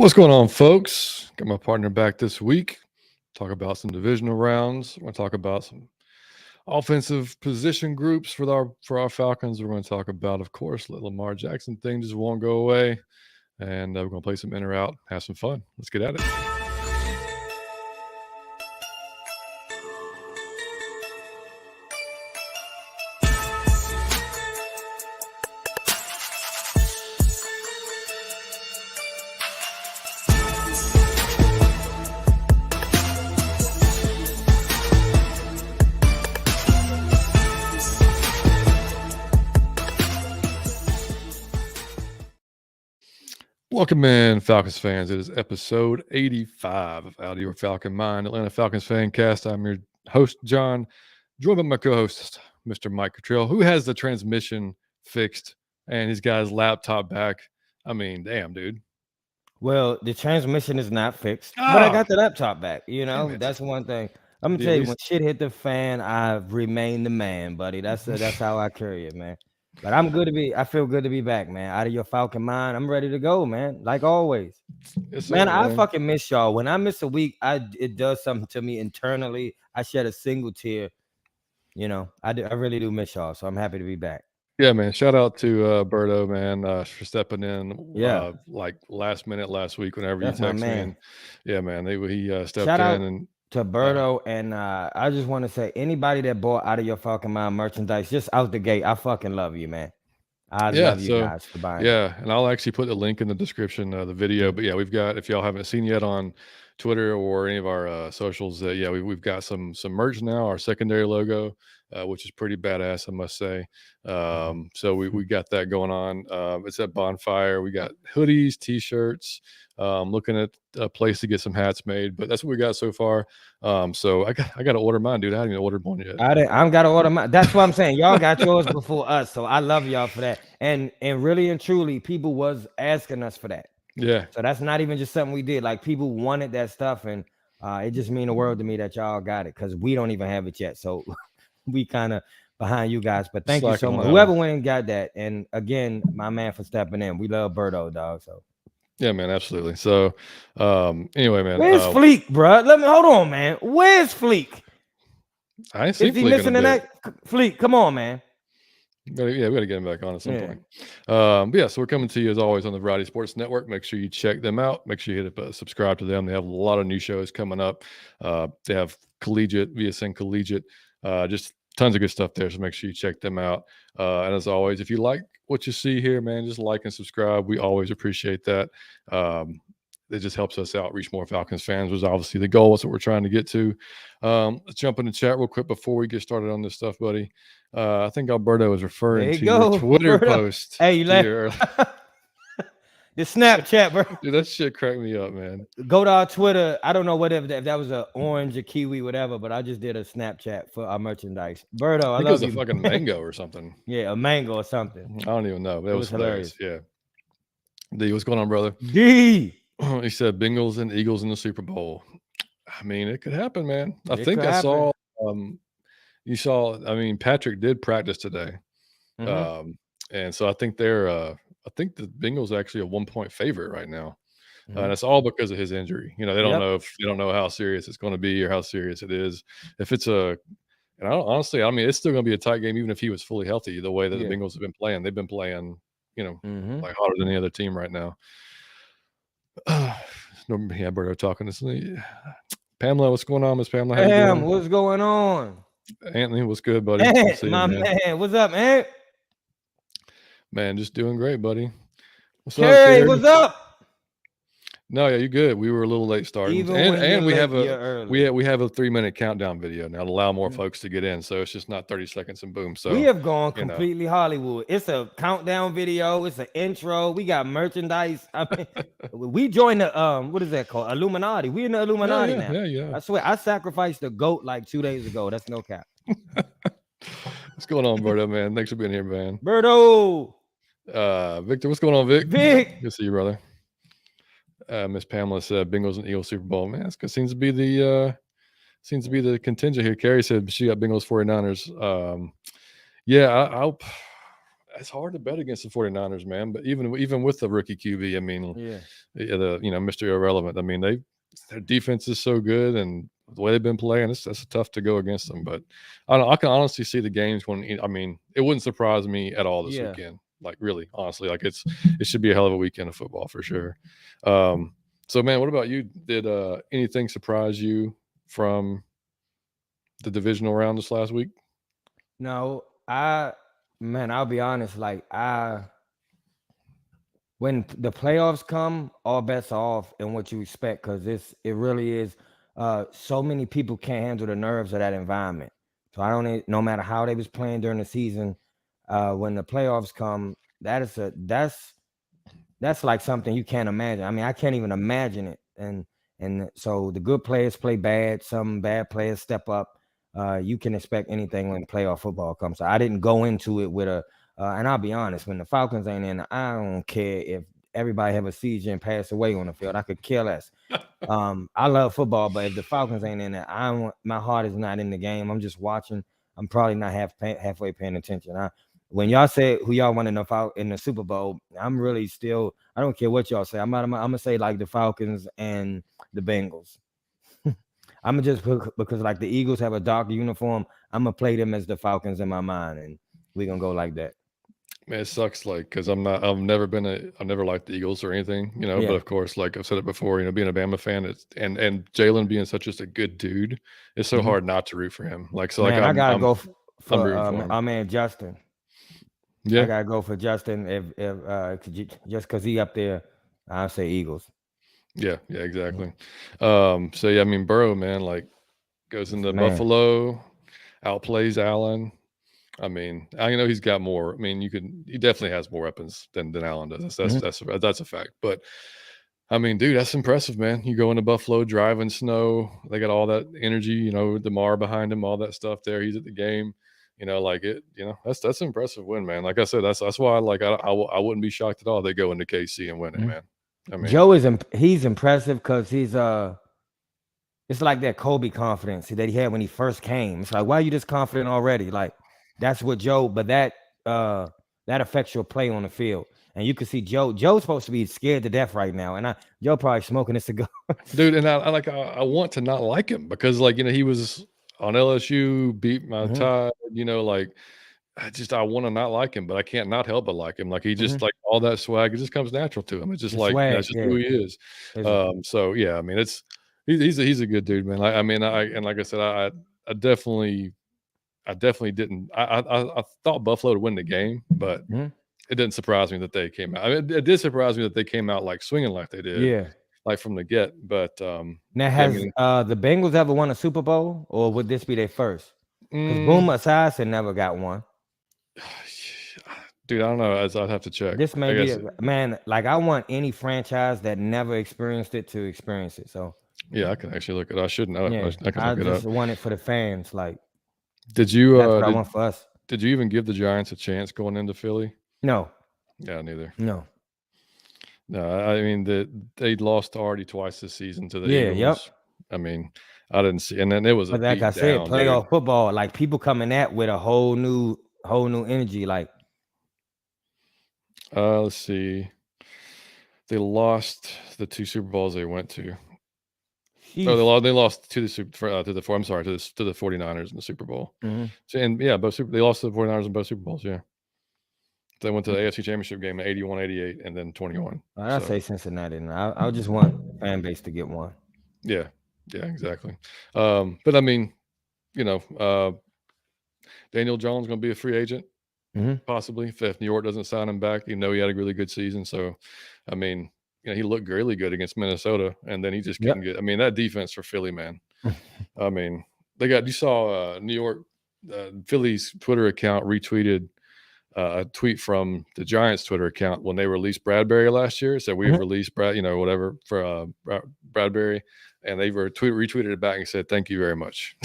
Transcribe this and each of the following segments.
What's going on, folks? Got my partner back this week. Talk about some divisional rounds. We're going to talk about some offensive position groups for our Falcons. We're going to talk about, of course, the Lamar Jackson thing just won't go away. And we're going to play some in or out, have some fun. Let's get at it. Welcome in, Falcons fans. It is episode 85 of Out of Your Falcon Mind, Atlanta Falcons fan cast. I'm your host, John, joined by my co-host, Mr. Mike Cottrell, who has the transmission fixed and he's got his laptop back. I mean, damn, dude. Well, the transmission is not fixed, but I got the laptop back. That's one thing. I'm gonna tell you, when shit hit the fan, I've remained the man, buddy. That's how I carry it, man. But I feel good to be back, man. Out of your Falcon mind, I'm ready to go, man. Like always. Man, I fucking miss y'all. When I miss a week, it does something to me internally. I shed a single tear. I really do miss y'all. So I'm happy to be back. Yeah, man. Shout out to Berto, man, for stepping in like last minute last week whenever you text me. And, yeah, man. He stepped Shout in out and to Berto, and I just want to say, anybody that bought Out of Your Falcon Mind merchandise just out the gate, I fucking love you, man. I love you guys for buying. Yeah, and I'll actually put the link in the description of the video. But yeah, we've got, if y'all haven't seen yet on Twitter or any of our socials, we've got some merch now, our secondary logo, which is pretty badass, I must say. So we got that going on. It's at Bonfire. We got hoodies, t-shirts. Looking at a place to get some hats made, but that's what we got so far. So I got to order mine, dude. I haven't even ordered one yet. I'm got to order mine. That's what I'm saying. Y'all got yours before us, so I love y'all for that. And really and truly, people was asking us for that. Yeah. So that's not even just something we did. Like, people wanted that stuff, and it just mean the world to me that y'all got it, because we don't even have it yet. So we kind of behind you guys, but thank you so much. Whoever went and got that, and again, my man for stepping in. We love Berto, dog. So. Yeah, man, absolutely. So, anyway, man, where's Fleek, bro? Hold on, man. Where's Fleek? I ain't seen Is he missing in that? Fleek, come on, man. We got to get him back on at some point. But yeah, so we're coming to you as always on the Variety Sports Network. Make sure you check them out. Make sure you hit subscribe to them. They have a lot of new shows coming up. They have Collegiate, VSN Collegiate, just tons of good stuff there. So make sure you check them out. And as always, if you like what you see here, man, just like and subscribe. We always appreciate that. It just helps us out, reach more Falcons fans, was obviously the goal. That's what we're trying to get to. Let's jump in the chat real quick before we get started on this stuff, buddy. I think Alberto was referring to your Twitter post. Hey, you left. The Snapchat, bro. Dude, that shit cracked me up, man. Go to our Twitter. I don't know if that was an orange, a kiwi, whatever, but I just did a Snapchat for our merchandise. Berto, I love you. It was a fucking mango or something. Yeah, a mango or something. I don't even know, but it was hilarious. Yeah. D, what's going on, brother? D. He said Bengals and Eagles in the Super Bowl. I mean, it could happen, man. I saw Patrick did practice today. And so I think I think the Bengals are actually a 1-point favorite right now. And it's all because of his injury. They don't know how serious it's going to be or how serious it is. If it's honestly, it's still going to be a tight game, even if he was fully healthy, the way that the Bengals have been playing. They've been playing, like hotter than any other team right now. Berto talking to me. Pamela, what's going on, Miss Pamela? How you doing? What's going on? Anthony, what's good, buddy? Man, what's up, man? Man, just doing great, buddy. What's up, Carrie? What's up? No, yeah, you're good. We were a little late starting, and we have a 3-minute countdown video now to allow more folks to get in. So it's just not 30 seconds and boom. So we have gone completely Hollywood. It's a countdown video. It's an intro. We got merchandise. I mean, we joined the what is that called? Illuminati. We in the Illuminati now. Yeah. I swear, I sacrificed the goat like 2 days ago. That's no cap. What's going on, Berto, man? Thanks for being here, man. Berto. Victor, what's going on, Vic? Vic. Good to see you, brother. Miss Pamela said Bengals and Eagles Super Bowl. Man, it seems to be the contingent here. Carrie said she got Bengals 49ers. it's hard to bet against the 49ers, man. But even with the rookie QB, I mean, Mr. Irrelevant. I mean, their defense is so good, and the way they've been playing, that's tough to go against them. But I can honestly see the games when I mean, it wouldn't surprise me at all this weekend. Like really, honestly, like it should be a hell of a weekend of football for sure. So, man, what about you? Did anything surprise you from the divisional round this last week? No, I'll be honest. Like when the playoffs come, all bets are off in what you expect, because it really is. So many people can't handle the nerves of that environment. So I don't. No matter how they was playing during the season, when the playoffs come, that's like something you can't imagine. I mean, I can't even imagine it. And so the good players play bad. Some bad players step up. You can expect anything when playoff football comes. So I didn't go into it with and I'll be honest, when the Falcons ain't in, I don't care if everybody have a seizure and pass away on the field. I could care less. I love football, but if the Falcons ain't in it, my heart is not in the game. I'm just watching. I'm probably not halfway paying attention. When y'all say who y'all want in the Super Bowl, I'm really still. I don't care what y'all say. I'm gonna say like the Falcons and the Bengals. I'm just because like the Eagles have a dark uniform. I'm gonna play them as the Falcons in my mind, and we're gonna go like that. Man, it sucks, like, because I've never liked the Eagles or anything, but of course, like I've said it before, being a Bama fan, and Jalen being such just a good dude, it's so hard not to root for him. Like, so, man, like, I gotta go for rooting for him. our man Justin. Yeah, I gotta go for Justin. If just because he up there, I'll say Eagles. Yeah, exactly. So yeah, I mean, Burrow, man, like goes into Buffalo, outplays Allen. I mean, I know he's got more. I mean, he definitely has more weapons than Allen does. That's a fact. But I mean, dude, that's impressive, man. You go into Buffalo, driving snow. They got all that energy, Lamar behind him, all that stuff there. He's at the game, like it. That's an impressive win, man. Like I said, that's why, like, I wouldn't be shocked at all they go into KC and win it, man. I mean, Joe he's impressive because he's it's like that Kobe confidence that he had when he first came. It's like, why are you this confident already? Like, that's what Joe, but that affects your play on the field. And you can see Joe's supposed to be scared to death right now. And Joe probably smoking a cigar. Dude, and I want to not like him because, like, he was on LSU, beat my Tide, like, I want to not like him, but I can't not help but like him. Like, he just like all that swag, it just comes natural to him. It's just like that's just who he is. So yeah, I mean, he's a good dude, man. And like I said, I definitely didn't. I thought Buffalo would win the game, but it didn't surprise me that they came out. I mean, it did surprise me that they came out like swinging like they did. Yeah, like from the get. But now, has the Bengals ever won a Super Bowl, or would this be their first? Because Boom Esiason never got one. Dude, I don't know. I'd have to check. This may be man. Like, I want any franchise that never experienced it to experience it. So yeah, I can actually look it. I should know it. Yeah, I just want it for the fans. Like, did you? That's what I want for us. Did you even give the Giants a chance going into Philly? No. Yeah, neither. No. No, I mean they lost already twice this season to the Eagles. Yep. I mean, I didn't see, and then it was. But like I said, playoff football, like people coming at with a whole new energy. Like, let's see, they lost the 2 Super Bowls they went to. Oh, they lost to the 49ers in the Super Bowl. So, and yeah, they lost to the 49ers in both Super Bowls. Yeah. They went to the AFC Championship game at 81-88 and then 21. I'd say Cincinnati. And I just want fan base to get one. Yeah, exactly. But I mean, Daniel Jones going to be a free agent, possibly, if New York doesn't sign him back. He had a really good season. So, I mean, he looked really good against Minnesota, and then he just couldn't get. I mean, that defense for Philly, man. I mean, you saw New York, Philly's Twitter account retweeted a tweet from the Giants Twitter account when they released Bradbury last year. So we've released whatever for Bradbury, and they retweeted it back and said, "Thank you very much,"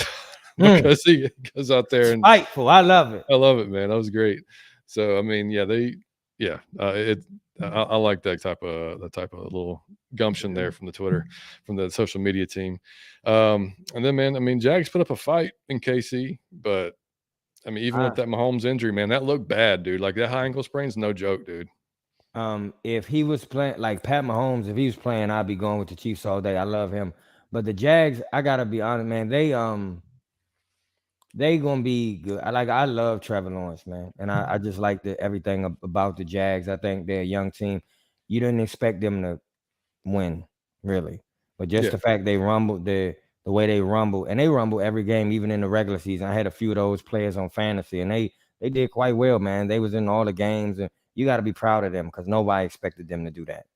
because he goes out there and spiteful. I love it. I love it, man. That was great. So I mean, I like that type of little gumption there from the social media team. And then, man, I mean, Jags put up a fight in KC, but I mean, even with that Mahomes injury, man, that looked bad, dude. Like that high ankle sprain's no joke, dude. If he was playing like Pat Mahomes, if he was playing, I'd be going with the Chiefs all day. I love him. But the Jags, I gotta be honest, man, they gonna be good. I love Trevor Lawrence, man. And I just like everything about the Jags. I think they're a young team. You didn't expect them to win, really. But just the fact they rumbled the way they rumble, and they rumble every game, even in the regular season. I had a few of those players on fantasy, and they did quite well, man. They was in all the games, and you got to be proud of them because nobody expected them to do that.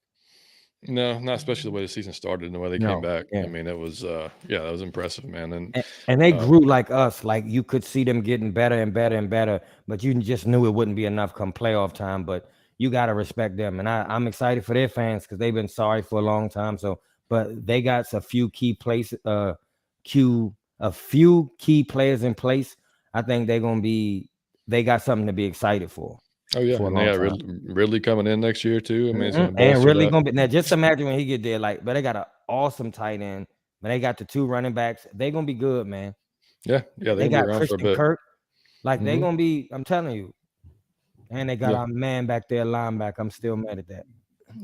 No, not especially the way the season started and the way they came back. I mean, it was that was impressive, man. And they grew like us. Like you could see them getting better and better and better, but you just knew it wouldn't be enough come playoff time. But you got to respect them, and I'm excited for their fans because they've been sorry for a long time. So, but they got a few key places, a few key players in place. I think they got something to be excited for. Oh yeah, and they got Ridley coming in next year too. I mean, and Ridley gonna be now. Just imagine when he get there, like, but they got an awesome tight end. But they got the 2 running backs. They gonna be good, man. Yeah, they got Christian Kirk. Like they gonna be. I'm telling you. And they got our man back there, linebacker. I'm still mad at that.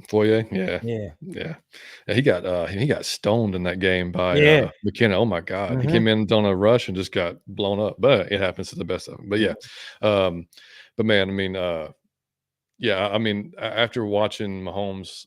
Foyer, yeah. He got stoned in that game by McKenna. Oh my God, he came in on a rush and just got blown up. But it happens to the best of them. But but man, I mean, I mean, after watching Mahomes,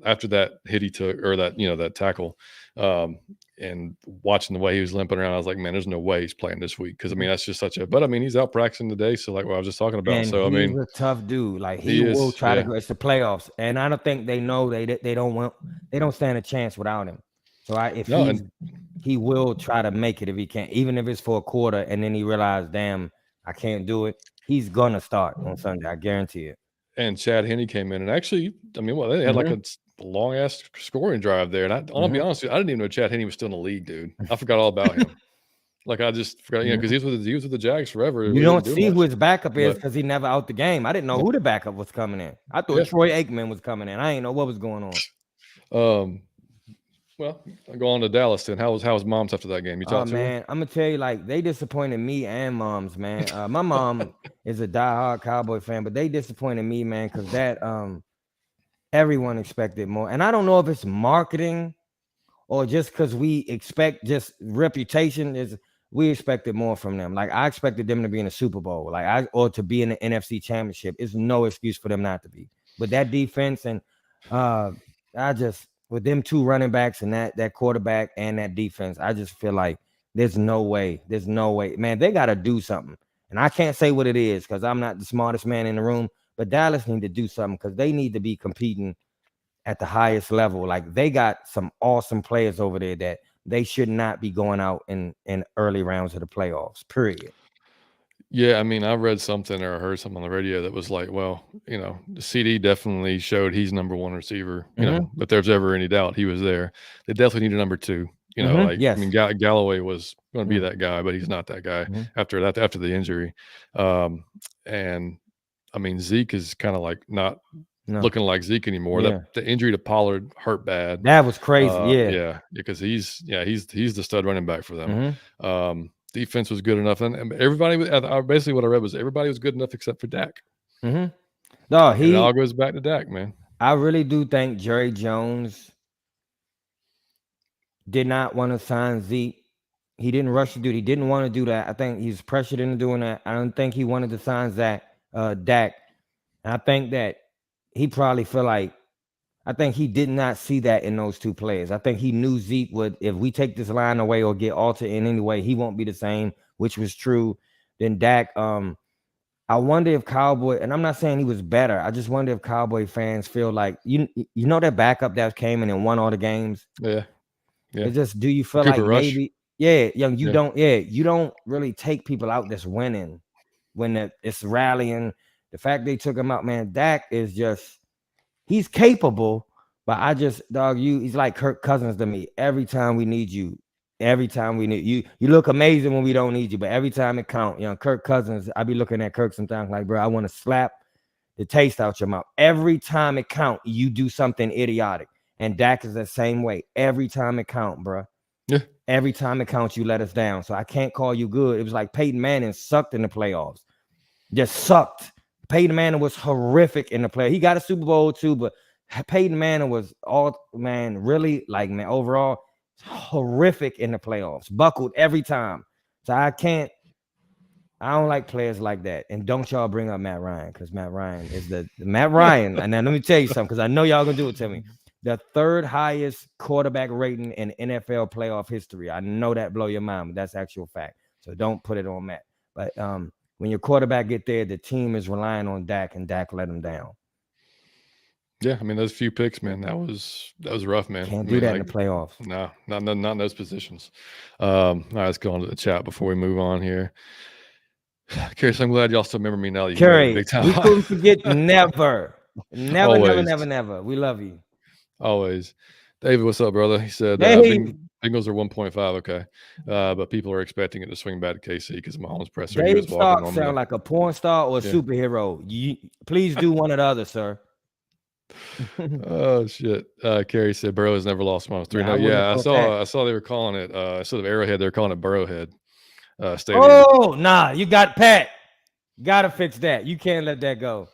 after that hit he took, or that that tackle, and watching the way he was limping around, I was like, man, there's no way he's playing this week because I mean that's just such a. But I mean, he's out practicing today, so like what I was just talking about. And so I mean, he's a tough dude. Like he will try to go. It's the playoffs, and I don't think they know they don't stand a chance without him. So he will try to make it if he can, even if it's for a quarter, and then he realized, damn, I can't do it. He's gonna start on Sunday. I guarantee it. And Chad Henne came in, and actually, I mean, they had like a long ass scoring drive there. And I'll be honest with you, I didn't even know Chad Henne was still in the league, dude. I forgot all about him. Like I just forgot, because he was with the Jags forever. You don't see who his backup is because he never out the game. I didn't know who the backup was coming in. I thought Troy Aikman was coming in. I didn't know what was going on. Well, I go on to Dallas then. How was Mom's after that game? You talked to her? Man, I'm gonna tell you, like they disappointed me and Mom's, man. My mom is a diehard Cowboy fan, but they disappointed me, man, because that everyone expected more. And I don't know if it's marketing or just because we expect just reputation we expected more from them. Like I expected them to be in the Super Bowl, or to be in the NFC Championship. It's no excuse for them not to be. But that defense and with them 2 running backs and that quarterback and that defense, I just feel like there's no way, man. They got to do something, and I can't say what it is because I'm not the smartest man in the room. But Dallas need to do something because they need to be competing at the highest level. Like they got some awesome players over there that they should not be going out in early rounds of the playoffs. Period. Yeah, I mean, I read something or heard something on the radio that was like, well, the CD definitely showed he's number 1 receiver. If there's ever any doubt, he was there. They definitely need a number 2. I mean, Galloway was going to be that guy, but he's not that guy after the injury. And I mean, Zeke is kind of like not looking like Zeke anymore. The injury to Pollard hurt bad. That was crazy. Because he's the stud running back for them. Defense was good enough, and everybody. Basically, what I read was everybody was good enough except for Dak. No, it all goes back to Dak, man. I really do think Jerry Jones did not want to sign Zeke. He didn't rush to do it. He didn't want to do that. I think he's pressured into doing that. I don't think he wanted to sign Dak. And I think that he probably feel like. I think he did not see that in those 2 players. I think he knew Zeke would, if we take this line away or get altered in any way, he won't be the same, which was true. Then Dak, I wonder if Cowboy, and I'm not saying he was better. I just wonder if Cowboy fans feel like, that backup that came in and won all the games. Yeah. It's just, do you feel Cooper like Rush. maybe, you don't really take people out that's winning when it's rallying. The fact they took him out, man, Dak is just, he's capable, but he's like Kirk Cousins to me. Every time we need you, you look amazing when we don't need you, but every time it counts, Kirk Cousins, I be looking at Kirk sometimes like, bro, I want to slap the taste out your mouth. Every time it counts, you do something idiotic. And Dak is the same way. Every time it counts, bro. Yeah. Every time it counts, you let us down. So I can't call you good. It was like Peyton Manning sucked in the playoffs. Just sucked. Peyton Manning was horrific in the play. He got a Super Bowl too, but Peyton Manning was really like, man, overall horrific in the playoffs. Buckled every time. So I don't like players like that. And don't y'all bring up Matt Ryan, because Matt Ryan is Matt Ryan. And now let me tell you something, because I know y'all gonna do it to me. The third highest quarterback rating in NFL playoff history. I know that blow your mind, but that's actual fact. So don't put it on Matt. But when your quarterback get there, the team is relying on Dak, and Dak let him down. Yeah, I mean, those few picks, man, that was rough, man. Can't do that in the playoffs. No, not in those positions. All right, let's go on to the chat before we move on here. Curry, I'm glad y'all still remember me now. Curry, big time. We couldn't forget never. Never. We love you. Always. David, what's up, brother? He said Bengals are 1.5. Okay. But people are expecting it to swing back to KC because Mahomes presser. Dave Stark sound like a porn star or a superhero. Please do one or the other, sir. Oh shit. Kerry said Burrow has never lost one. 3-0. Yeah, I saw they were calling it instead of Arrowhead, they're calling it Burrowhead. Stadium. Oh, nah, you got Pat. Gotta fix that. You can't let that go.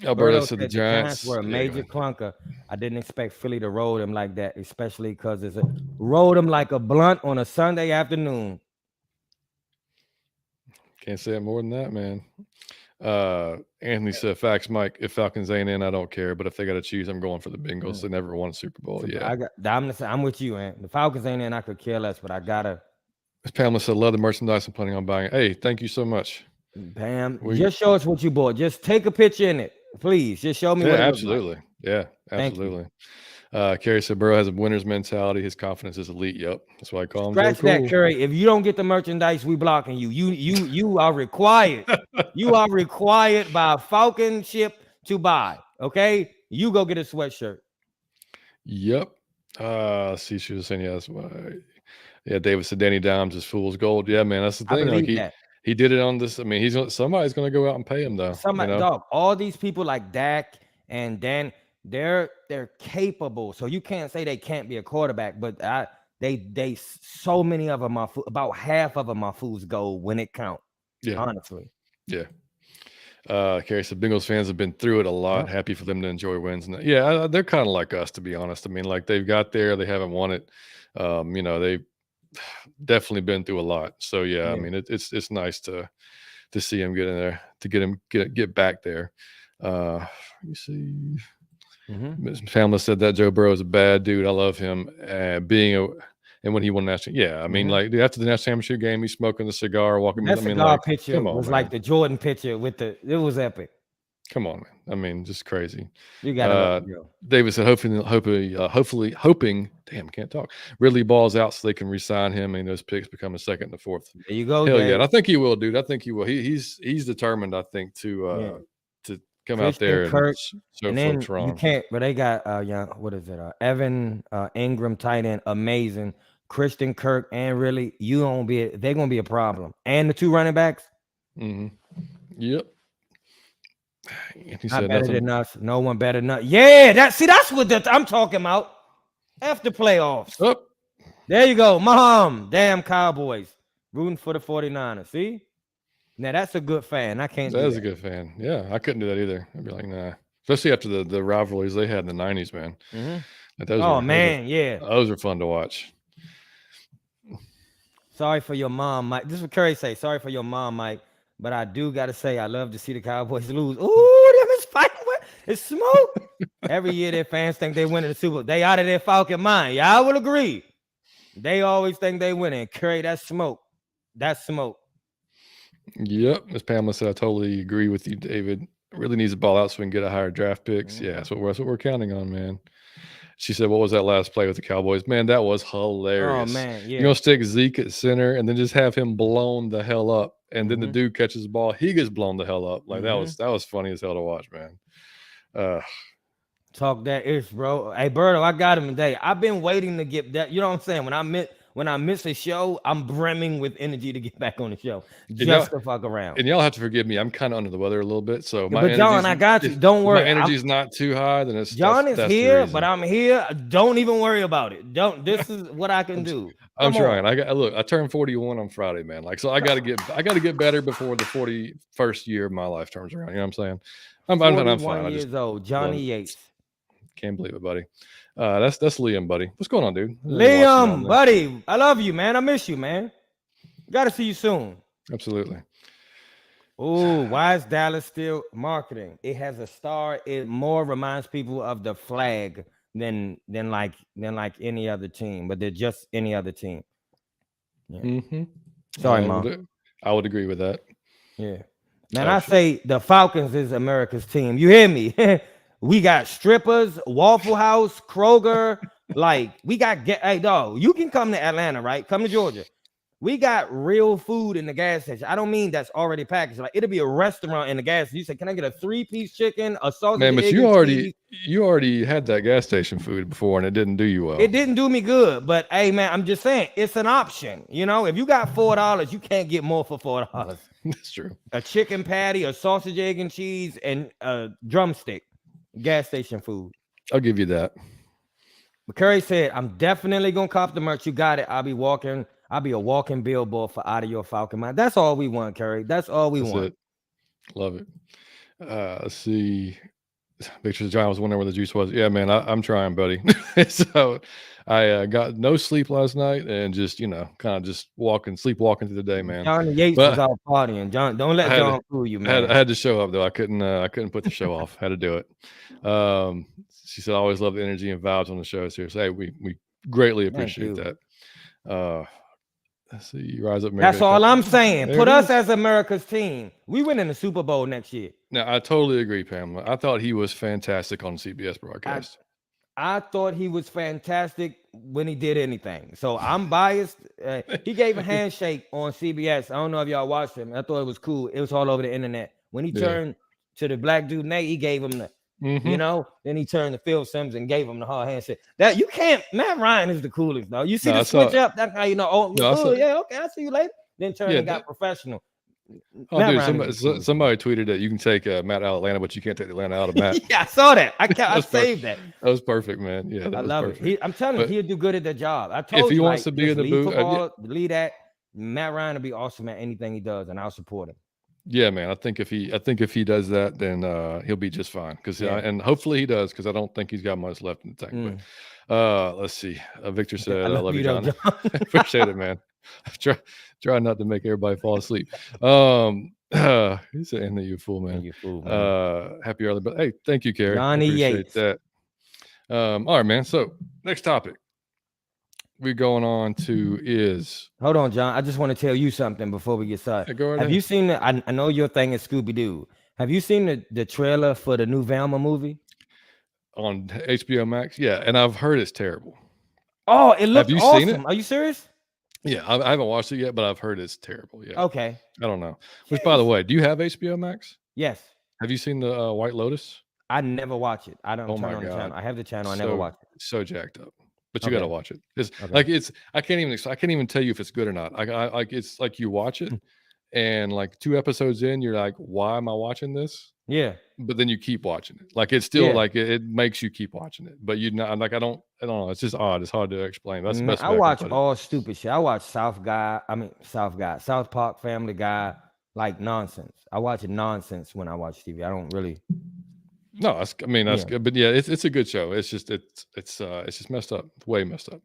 Alberto said the Giants were a major clunker. I didn't expect Philly to roll them like that, especially because it's roll them like a blunt on a Sunday afternoon. Can't say it more than that, man. Anthony said, "Facts, Mike. If Falcons ain't in, I don't care. But if they got to choose, I'm going for the Bengals. They never won a Super Bowl. I'm with you, man. The Falcons ain't in, I could care less, but I gotta." Pamela said, "Love the merchandise. I'm planning on buying it." Hey, thank you so much, Pam. Just show us what you bought. Just take a picture in it, please. Just show me. Yeah, absolutely. Yeah, absolutely. Kerry said Burrow has a winner's mentality. His confidence is elite. Yep, that's why I call him. Scratch that, Curry. If you don't get the merchandise, we blocking you. You are required. You are required by a Falcon ship to buy. Okay, you go get a sweatshirt. Yep. See, she was saying yes. Yeah, David said Danny Dimes is fool's gold. Yeah, man, that's the thing. Like he did it on this. I mean, somebody's going to go out and pay him though. Dog. All these people like Dak and Dan. They're capable, so you can't say they can't be a quarterback. But they so many of them are about half of them are fool's gold when it counts. Yeah, honestly. Yeah. Kerry said Bengals fans have been through it a lot. Happy for them to enjoy wins. And yeah, they're kind of like us, to be honest. I mean, like they've got there, they haven't won it. They've definitely been through a lot. So yeah. I mean, it's nice to see him get in there, to get back there. Let me see. Pamela said that Joe Burrow is a bad dude. I love him. And when he won national, I mean, like after the national championship game, he's smoking the cigar, walking. That cigar picture was like the Jordan picture it was epic. Come on, man. I mean, just crazy. You got to David said, hoping. Damn, can't talk. Ridley balls out so they can re-sign him, and those picks become a second and a fourth. There you go. Hell yeah, I think he will, dude. I think he will. He's determined. I think to come out there and show folks wrong. You can't, but they got what is it? Evan Ingram, tight end, amazing. Christian Kirk and Ridley, they're gonna be a problem. And the two running backs. Yep. He said better than us. No one better than us. Yeah, that's what I'm talking about. After playoffs. Oh. There you go. Mom, damn Cowboys. Rooting for the 49ers. See? Now that's a good fan. I can't do that. That is a good fan. Yeah, I couldn't do that either. I'd be like, nah. Especially after the rivalries they had in the 90s, man. Like those are fun to watch. Sorry for your mom, Mike. This is what Curry say. Sorry for your mom, Mike. But I do got to say, I love to see the Cowboys lose. Ooh, them is fighting. It's smoke. Every year their fans think they win in the Super Bowl. They out of their Falcon mind. Y'all will agree. They always think they winning. Curry, that's smoke. That's smoke. Yep. As Pamela said, I totally agree with you, David. Really needs a ball out so we can get a higher draft picks. Yeah, that's what we're counting on, man. She said, what was that last play with the Cowboys? Man, that was hilarious. Oh, man, yeah. You're going to stick Zeke at center and then just have him blown the hell up. And then the dude catches the ball. He gets blown the hell up. Like, that was funny as hell to watch, man. Talk that ish, bro. Hey, Berto, I got him today. I've been waiting to get that. You know what I'm saying? When I miss a show, I'm brimming with energy to get back on the show. Just to fuck around. And y'all have to forgive me. I'm kind of under the weather a little bit. So but John, I got you. Don't worry. My energy's not too high. Then John is here, but I'm here. Don't even worry about it. This is what I can do. I'm trying. I turned 41 on Friday, man. Like, so I got to get better before the 41st year of my life turns around. You know what I'm saying? I'm fine. Years old, Johnny Yates. Can't believe it, buddy. That's Liam, buddy. What's going on, dude? Liam, buddy, I love you, man. I miss you, man. Got to see you soon. Absolutely. Oh, why is Dallas still marketing? It has a star. It more reminds people of the flag than like any other team, but they're just any other team. Yeah. Mm-hmm. Sorry, Mom. I would agree with that. Yeah. Man, I say the Falcons is America's team. You hear me? We got strippers, Waffle House, Kroger. Like, we got hey, dog, you can come to Atlanta, right? Come to Georgia. We got real food in the gas station. I don't mean that's already packaged. Like, it'll be a restaurant in the gas station. You say, can I get a 3-piece chicken, a sausage? Man, but you already had that gas station food before, and it didn't do you well. It didn't do me good. But hey, man, I'm just saying it's an option. You know, if you got $4, you can't get more for $4. That's true. A chicken patty, a sausage, egg, and cheese, and a drumstick. Gas station food. I'll give you that. McCurry said, I'm definitely gonna cop the merch. You got it. I'll be a walking billboard for Out of Your Falcon Mind. That's all we want, Curry. That's all we want. It. Love it. Let's see. Victor John was wondering where the juice was. Yeah, man, I'm trying, buddy. So I got no sleep last night and just, kind of just sleepwalking through the day, man. Johnny Yates was out partying. John, don't let John fool you, man. I had to show up though. I couldn't put the show off. Had to do it. She said, I always love the energy and vibes on the show. So hey, we greatly appreciate that. Let's see, Rise Up America. That's all I'm saying. Put us as America's team. We win in the Super Bowl next year. Now, I totally agree, Pamela. I thought he was fantastic on CBS broadcast. I thought he was fantastic when he did anything. So I'm biased. He gave a handshake on CBS. I don't know if y'all watched him. I thought it was cool. It was all over the internet. When he turned to the black dude, Nate, he gave him the, then he turned to Phil Simms and gave him the hard handshake. That you can't, Matt Ryan is the coolest, though. You see the switch up, that's how you know, okay, I'll see you later. Then turn and got professional. Somebody tweeted that you can take Matt out of Atlanta, but you can't take Atlanta out of Matt. Yeah, I saw that. I saved that. That was perfect, man. Yeah, I love it. I'm telling you, he'll do good at the job. I told you, if he wants to be in the booth, lead that. Matt Ryan will be awesome at anything he does, and I'll support him. Yeah, man. I think if he does that, then he'll be just fine. And hopefully he does, because I don't think he's got much left in the tank. But let's see. Victor said, "I love you, John." Appreciate it, man. Try not to make everybody fall asleep. He said, "Anthony, you fool, man." You fool, man. Happy early, but hey, thank you, Carrie. Johnny Yates. That. All right, man. So next topic we're going on to is. Hold on, John. I just want to tell you something before we get started. Hey, go right Have you seen the? I know your thing is Scooby Doo. Have you seen the trailer for the new Velma movie on HBO Max? Yeah, and I've heard it's terrible. Oh, it looks awesome. Have you seen it? Are you serious? Yeah, I haven't watched it yet, but I've heard it's terrible. Yeah. Okay. I don't know. Which, by the way, do you have HBO Max? Yes. Have you seen the White Lotus? I never watch it. I don't turn on the channel. I have the channel. I never watch it. So jacked up. But you got to watch it. It's I can't even tell you if it's good or not. It's like you watch it and like 2 episodes in, you're like, why am I watching this? Yeah. But then you keep watching it. Like it's still like it makes you keep watching it. But I don't know. It's just odd. It's hard to explain. That's the best. I watch all stupid shit. I watch South Park, Family Guy, like nonsense. I watch nonsense when I watch TV. I don't really. No, that's good. But yeah, it's a good show. It's just messed up. Way messed up.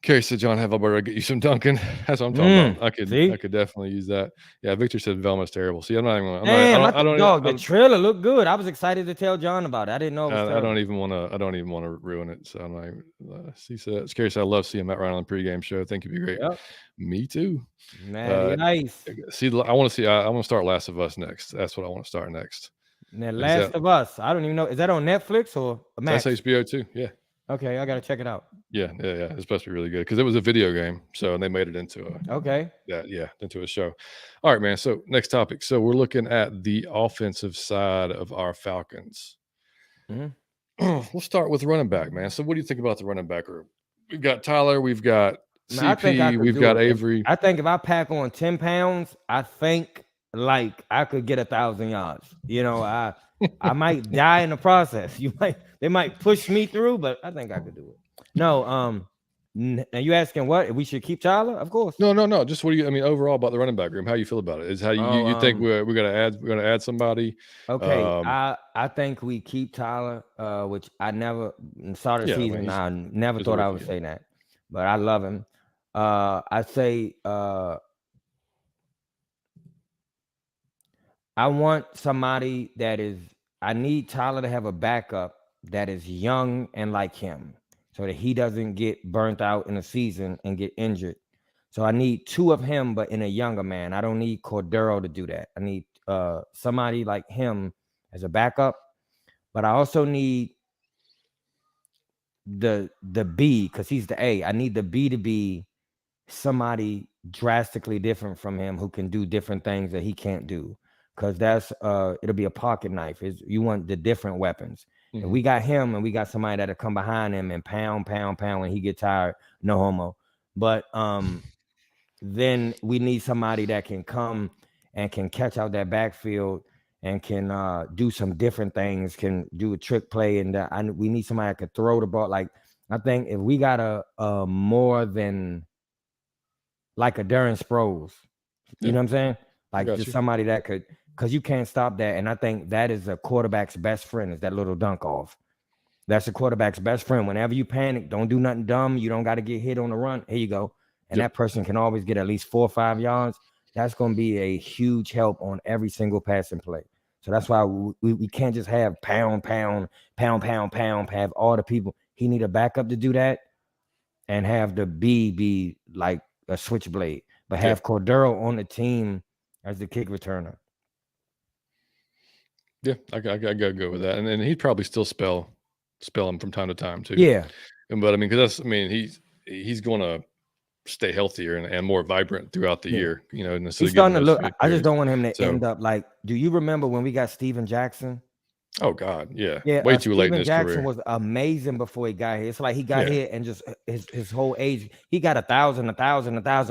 Carrie said, John, have I better get you some Dunkin'? That's what I'm talking about. I could definitely use that. Yeah, Victor said Velma's terrible. See, I'm not even the trailer looked good. I was excited to tell John about it. I didn't know it was I don't even want to ruin it. So I'm like, Carrie said, I love seeing Matt Ryan on the pregame show. I think it'd be great. Yep. Me too. Man, nice. See, I want to start Last of Us next. That's what I want to start next. Now, Last of Us. I don't even know. Is that on Netflix or Max? That's HBO too. Yeah. Okay, I gotta check it out. Yeah. It's supposed to be really good because it was a video game, so they made it into into a show. All right, man. So next topic. So we're looking at the offensive side of our Falcons. We'll start with running back, man. So what do you think about the running back group? We've got Tyler. We've got CP. We've got Avery. I think if I pack on 10 pounds, I think like I could get 1,000 yards. I might die in the process. They might push me through, but I think I could do it. No, Now you asking what? We should keep Tyler? Of course. No. Just what do you? I mean, overall about the running back room, how you feel about it? Is how you think we're gonna add somebody? Okay, I think we keep Tyler, which I never started Yeah, season. I never thought I would say that, but I love him. I say I want somebody that is. I need Tyler to have a backup that is young and like him, so that he doesn't get burnt out in a season and get injured. So I need 2 of him, but in a younger man. I don't need Cordero to do that. I need somebody like him as a backup, but I also need the B, because he's the A. I need the B to be somebody drastically different from him who can do different things that he can't do. Because that's it'll be a pocket knife. You want the different weapons. Mm-hmm. If we got him and we got somebody that'll come behind him and pound when he get tired, no homo. But then we need somebody that can come and can catch out that backfield and can do some different things, can do a trick play, and we need somebody that could throw the ball. Like, I think if we got a more than like a Darren Sproles, you know what I'm saying? Like just somebody that could, because you can't stop that. And I think that is a quarterback's best friend, is that little dunk off. That's a quarterback's best friend. Whenever you panic, don't do nothing dumb. You don't got to get hit on the run. Here you go. And that person can always get at least 4 or 5 yards. That's going to be a huge help on every single passing play. So that's why we can't just have pound, have all the people. He need a backup to do that, and have the B be like a switchblade, but have Cordero on the team as the kick returner. Yeah, I gotta go with that, and then he'd probably still spell him from time to time too. Yeah, but I mean, because he's going to stay healthier and more vibrant throughout the year. You know, he's starting to look. I just don't want him to end up like. Do you remember when we got Steven Jackson? Oh God, yeah. Way too late in his Jackson career. Was amazing before he got here. It's like he got here and just his whole age. He got 1,000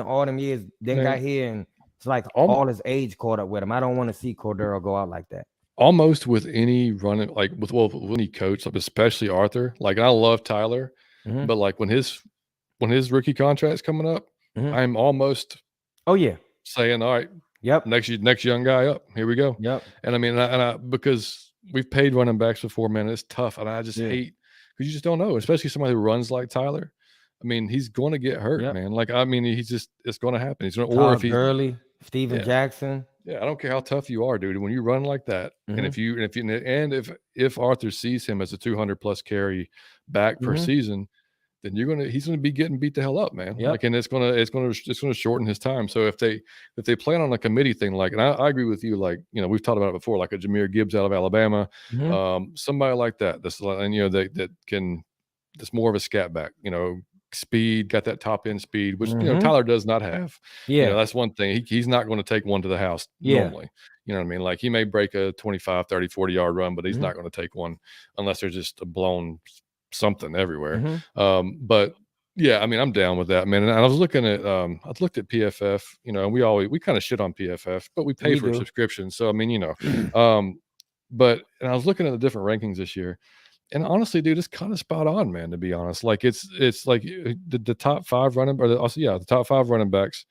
all them years. Then got here, and it's like all his age caught up with him. I don't want to see Cordero go out like that. Almost with any running, like with any coach, like especially Arthur. Like, I love Tyler, but like when his rookie contract's coming up, I'm almost saying, all right, next young guy up. Here we go. Yep. And I mean, because we've paid running backs before, man. It's tough, and I just hate, because you just don't know, especially somebody who runs like Tyler. I mean, he's going to get hurt, man. Like, I mean, it's going to happen. He's going to, or if he's Gurley, Steven Jackson. Yeah, I don't care how tough you are, dude. When you run like that, and if Arthur sees him as a 200+ carry back per season, then he's gonna be getting beat the hell up, man. Yep. Like, and it's gonna shorten his time. So if they plan on a committee thing, like, and I agree with you, like, you know, we've talked about it before, like a Jahmyr Gibbs out of Alabama, somebody like that. That's, and you know, that's more of a scat back, you know. Speed, got that top end speed, which you know Tyler does not have. You know, that's one thing. He's not going to take one to the house normally. You know what I mean? Like, he may break a 25, 30, 40 yard run, but he's not going to take one unless there's just a blown something everywhere. But yeah, I mean, I'm down with that, man. And I was looking at I've looked at PFF, you know, and we kind of shit on PFF, but we pay for a subscription. So I mean, you know, but and I was looking at the different rankings this year. And honestly, dude, it's kind of spot on, man, to be honest. Like, it's like the top 5 the top 5 running backs.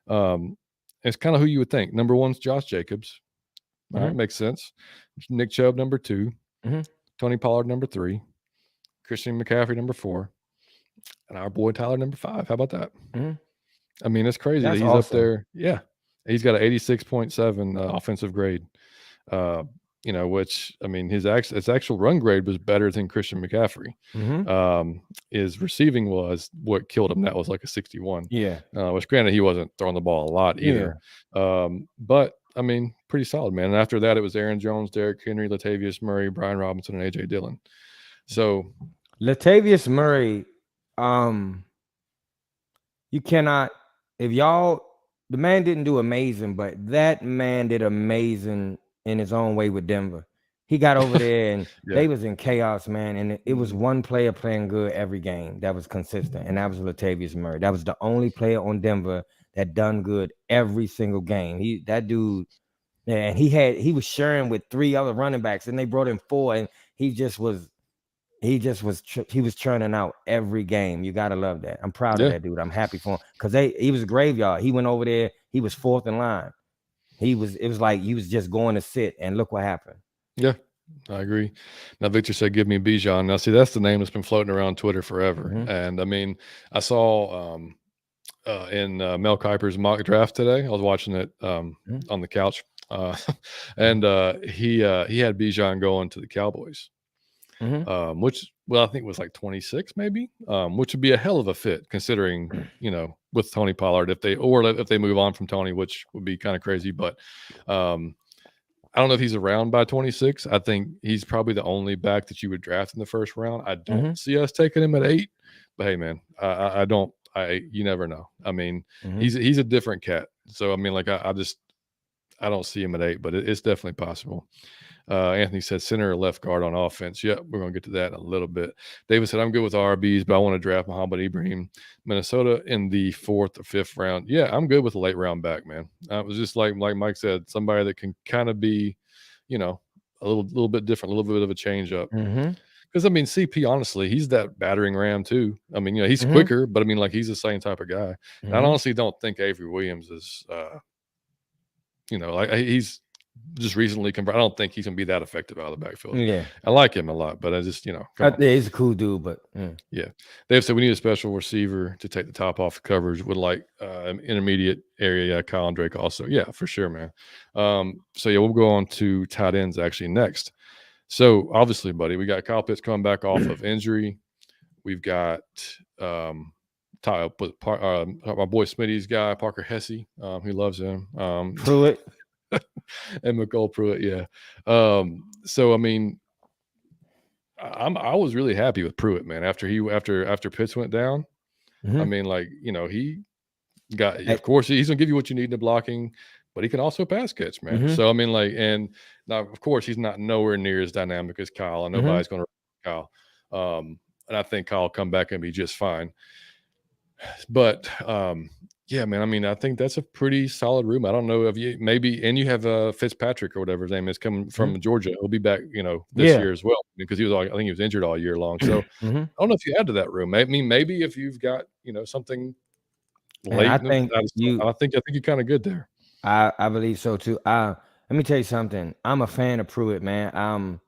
It's kind of who you would think. Number 1's Josh Jacobs. All right, makes sense. Nick Chubb, number 2. Tony Pollard, number 3. Christian McCaffrey, number 4. And our boy Tyler, number 5. How about that? I mean, it's crazy that he's awesome up there. Yeah. He's got an 86.7 offensive grade. You know, which, I mean, his actual run grade was better than Christian McCaffrey. His receiving was what killed him. That was like a 61. Yeah. Which, granted, he wasn't throwing the ball a lot either. But I mean, pretty solid, man. And after that, it was Aaron Jones, Derrick Henry, Latavius Murray, Brian Robinson, and AJ Dillon. So Latavius Murray, you cannot, the man didn't do amazing, but that man did amazing in his own way with Denver. He got over there and they was in chaos, man. And it was one player playing good every game that was consistent, and that was Latavius Murray. That was the only player on Denver that done good every single game. That dude, and he was sharing with 3 other running backs, and they brought in 4, and he just was he just was he was churning out every game. You gotta love that. I'm proud of Yeah. that dude. I'm happy for him because he was a graveyard. He went over there. He was fourth in line. It was like he was just going to sit, and look what happened. Yeah, I agree. Now Victor said, "Give me Bijan." Now, see, that's the name that's been floating around Twitter forever. And I mean, I saw in Mel Kiper's mock draft today. I was watching it on the couch, and he had Bijan going to the Cowboys, which I think was like 26 maybe, which would be a hell of a fit considering with Tony Pollard if they move on from Tony, which would be kind of crazy, but. I don't know if he's around by 26. I think he's probably the only back that you would draft in the first round. I don't see us taking him at 8, but hey, man, I don't. You never know. I mean, he's a different cat. So I mean, like I don't see him at 8, but it's definitely possible. Anthony said center or left guard on offense. Yeah, we're going to get to that in a little bit. David said, I'm good with RBs, but I want to draft Muhammad Ibrahim. Minnesota in the 4th or 5th round. Yeah, I'm good with a late round back, man. It was just like Mike said, somebody that can kind of be, a little bit different, a little bit of a change up. Because, I mean, CP, honestly, he's that battering ram too. I mean, he's quicker, but I mean, like he's the same type of guy. And I honestly don't think Avery Williams is, like he's just recently converted. I don't think he's gonna be that effective out of the backfield. Yeah, I like him a lot, but I just yeah, he's a cool dude. But yeah, they've said we need a special receiver to take the top off the coverage with like intermediate area. Yeah, Kyle and Drake also. Yeah, for sure, man. So yeah, we'll go on to tight ends actually next. So obviously, buddy, we got Kyle Pitts coming back off of injury. We've got my boy Smitty's guy, Parker Hesse. He loves him. Pruitt. And McCole Pruitt, yeah. So I mean, I was really happy with Pruitt, man. After Pitts went down, I mean, like he got. Of course, he's gonna give you what you need in the blocking, but he can also pass catch, man. So I mean, like, and now of course he's not nowhere near as dynamic as Kyle, and nobody's gonna Kyle. And I think Kyle will come back and be just fine. But yeah, man. I mean, I think that's a pretty solid room. I don't know if you and you have Fitzpatrick or whatever his name is coming from Georgia. He'll be back, this year as well because I think he was injured all year long. So I don't know if you add to that room. I mean, maybe if you've got something late. I think you're kind of good there. I believe so too. Let me tell you something. I'm a fan of Pruitt, man.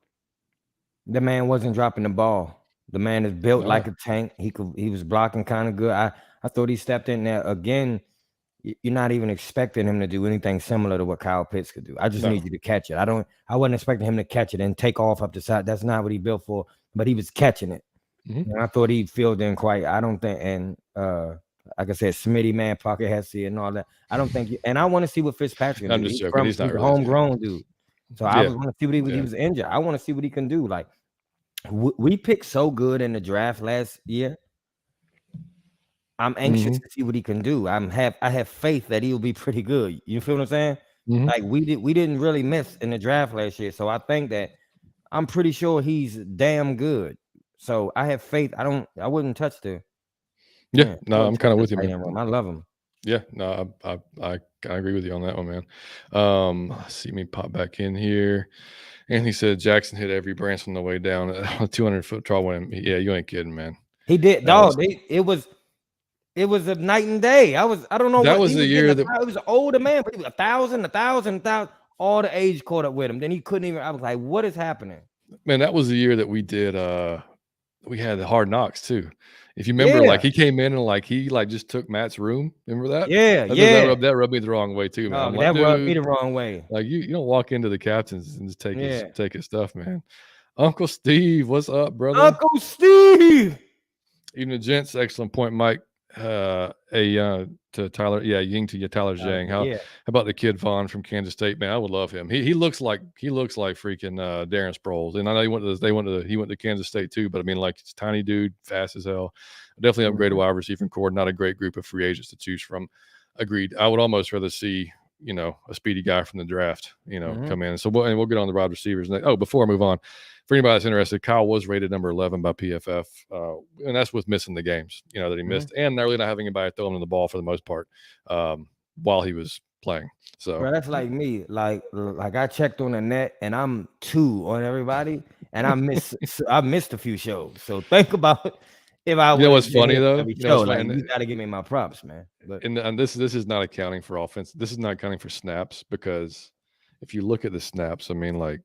The man wasn't dropping the ball. The man is built like a tank. He was blocking kind of good. I thought he stepped in there again. You're not even expecting him to do anything similar to what Kyle Pitts could do. I just need you to catch it. I wasn't expecting him to catch it and take off up the side. That's not what he built for, but he was catching it. And I thought he filled in quite. I don't think, and like I said, Smitty, man, Parker Hesse and all that. I don't think, and I want to see what Fitzpatrick can do. Just joking. He's not really homegrown dude. So I want to see what he was injured. I want to see what he can do. Like we picked so good in the draft last year. I'm anxious to see what he can do. I have faith that he'll be pretty good. You feel what I'm saying? Like we didn't really miss in the draft last year. So I think that I'm pretty sure he's damn good. So I have faith. I wouldn't touch the. Yeah, no, I'm kind of with you, man. I love him. Yeah, no, I agree with you on that one, man. Let's see me pop back in here. And he said Jackson hit every branch on the way down a 200-foot tall one. Yeah, you ain't kidding, man. He did, dog. It was a night and day. I don't know. That was the year that it was an older man, but he was 1,000. All the age caught up with him. Then he couldn't even. I was like, what is happening? Man, that was the year that we did. We had the Hard Knocks too. If you remember, like he came in and like he just took Matt's room. Remember that? Yeah, That rubbed me the wrong way too, man. That rubbed me the wrong way. Like you don't walk into the captains and just take his stuff, man. Uncle Steve, what's up, brother? Uncle Steve. Even the gents, excellent point, Mike. To Tyler, Ying to Tyler Zhang. How about the kid Vaughn from Kansas State? Man, I would love him. He looks like freaking Darren Sproles. And I know he went to Kansas State too, but I mean, like, he's a tiny dude, fast as hell. Definitely upgrade a wide receiving core. Not a great group of free agents to choose from. Agreed. I would almost rather see a speedy guy from the draft come in. So we'll get on the wide receivers. Before I move on, for anybody that's interested, Kyle was rated number 11 by PFF, and that's with missing the games that he missed, and really not having anybody throw him the ball for the most part while he was playing. So that's like me. Like I checked on the net, and I'm 2 on everybody, and I missed a few shows. So think about if I You know would what's have been funny here for though? every You know show. what's Like funny? you got to give me my props, man. But And this is not accounting for offense. This is not accounting for snaps, because if you look at the snaps, I mean, like,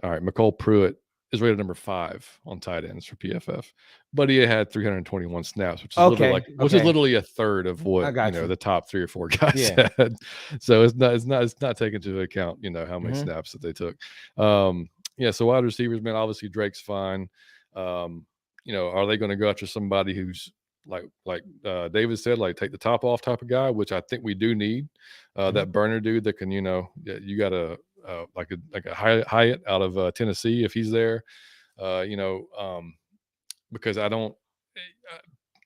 all right, McCole Pruitt is rated number 5 on tight ends for PFF, but he had 321 snaps, which is literally a third of I what got you. the top 3 or 4 guys Yeah. had. So it's not taken into account how many Mhm. snaps that they took. Yeah, so wide receivers, man, obviously Drake's fine. Are they going to go after somebody who's like David said, like take the top off type of guy, which I think we do need. That burner dude that can, you got a like a Hyatt out of Tennessee if he's there, because I don't.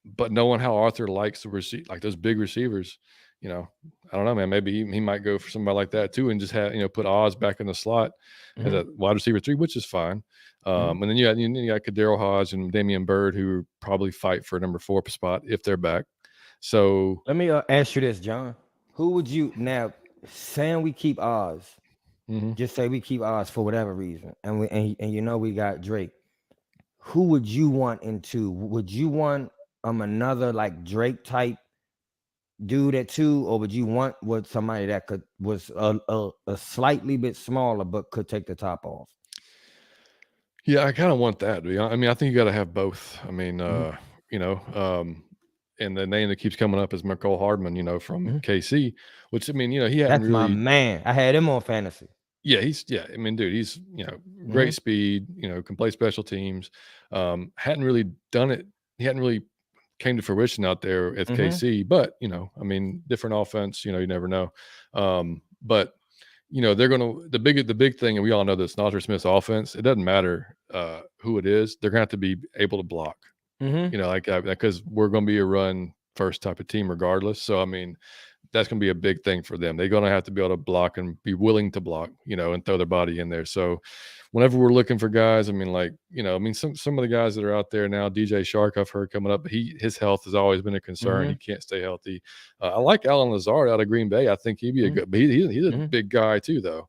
But knowing how Arthur likes to receive like those big receivers, I don't know, man. Maybe he might go for somebody like that too, and just have put Oz back in the slot as a wide receiver 3, which is fine. And then you got Kadero Hodge and Damian Byrd, who probably fight for number 4 spot if they're back. So let me ask you this, John. Who would you now saying we keep Oz? Just say we keep Oz for whatever reason, and we got Drake. Who would you want into? Would you want another like Drake type dude at 2, or would you want somebody that was a slightly bit smaller but could take the top off? Yeah, I kind of want that. I mean, I think you got to have both. I mean, and the name that keeps coming up is McCole Hardman, from KC, which I mean, he hadn't That's my man. I had him on fantasy. Yeah, I mean, dude, he's great speed. Can play special teams. Hadn't really done it. He hadn't really came to fruition out there at KC, but I mean, different offense. You never know. But they're gonna the big thing, and we all know this. Najee Smith's offense. It doesn't matter who it is. They're gonna have to be able to block. Because we're gonna be a run first type of team regardless. So I mean, that's going to be a big thing for them. They're going to have to be able to block and be willing to block, and throw their body in there. So whenever we're looking for guys, I mean, like, some of the guys that are out there now, DJ Shark, I've heard coming up, but his health has always been a concern. He can't stay healthy. I like Alan Lazard out of Green Bay. I think he'd be a good, but he's a big guy too, though.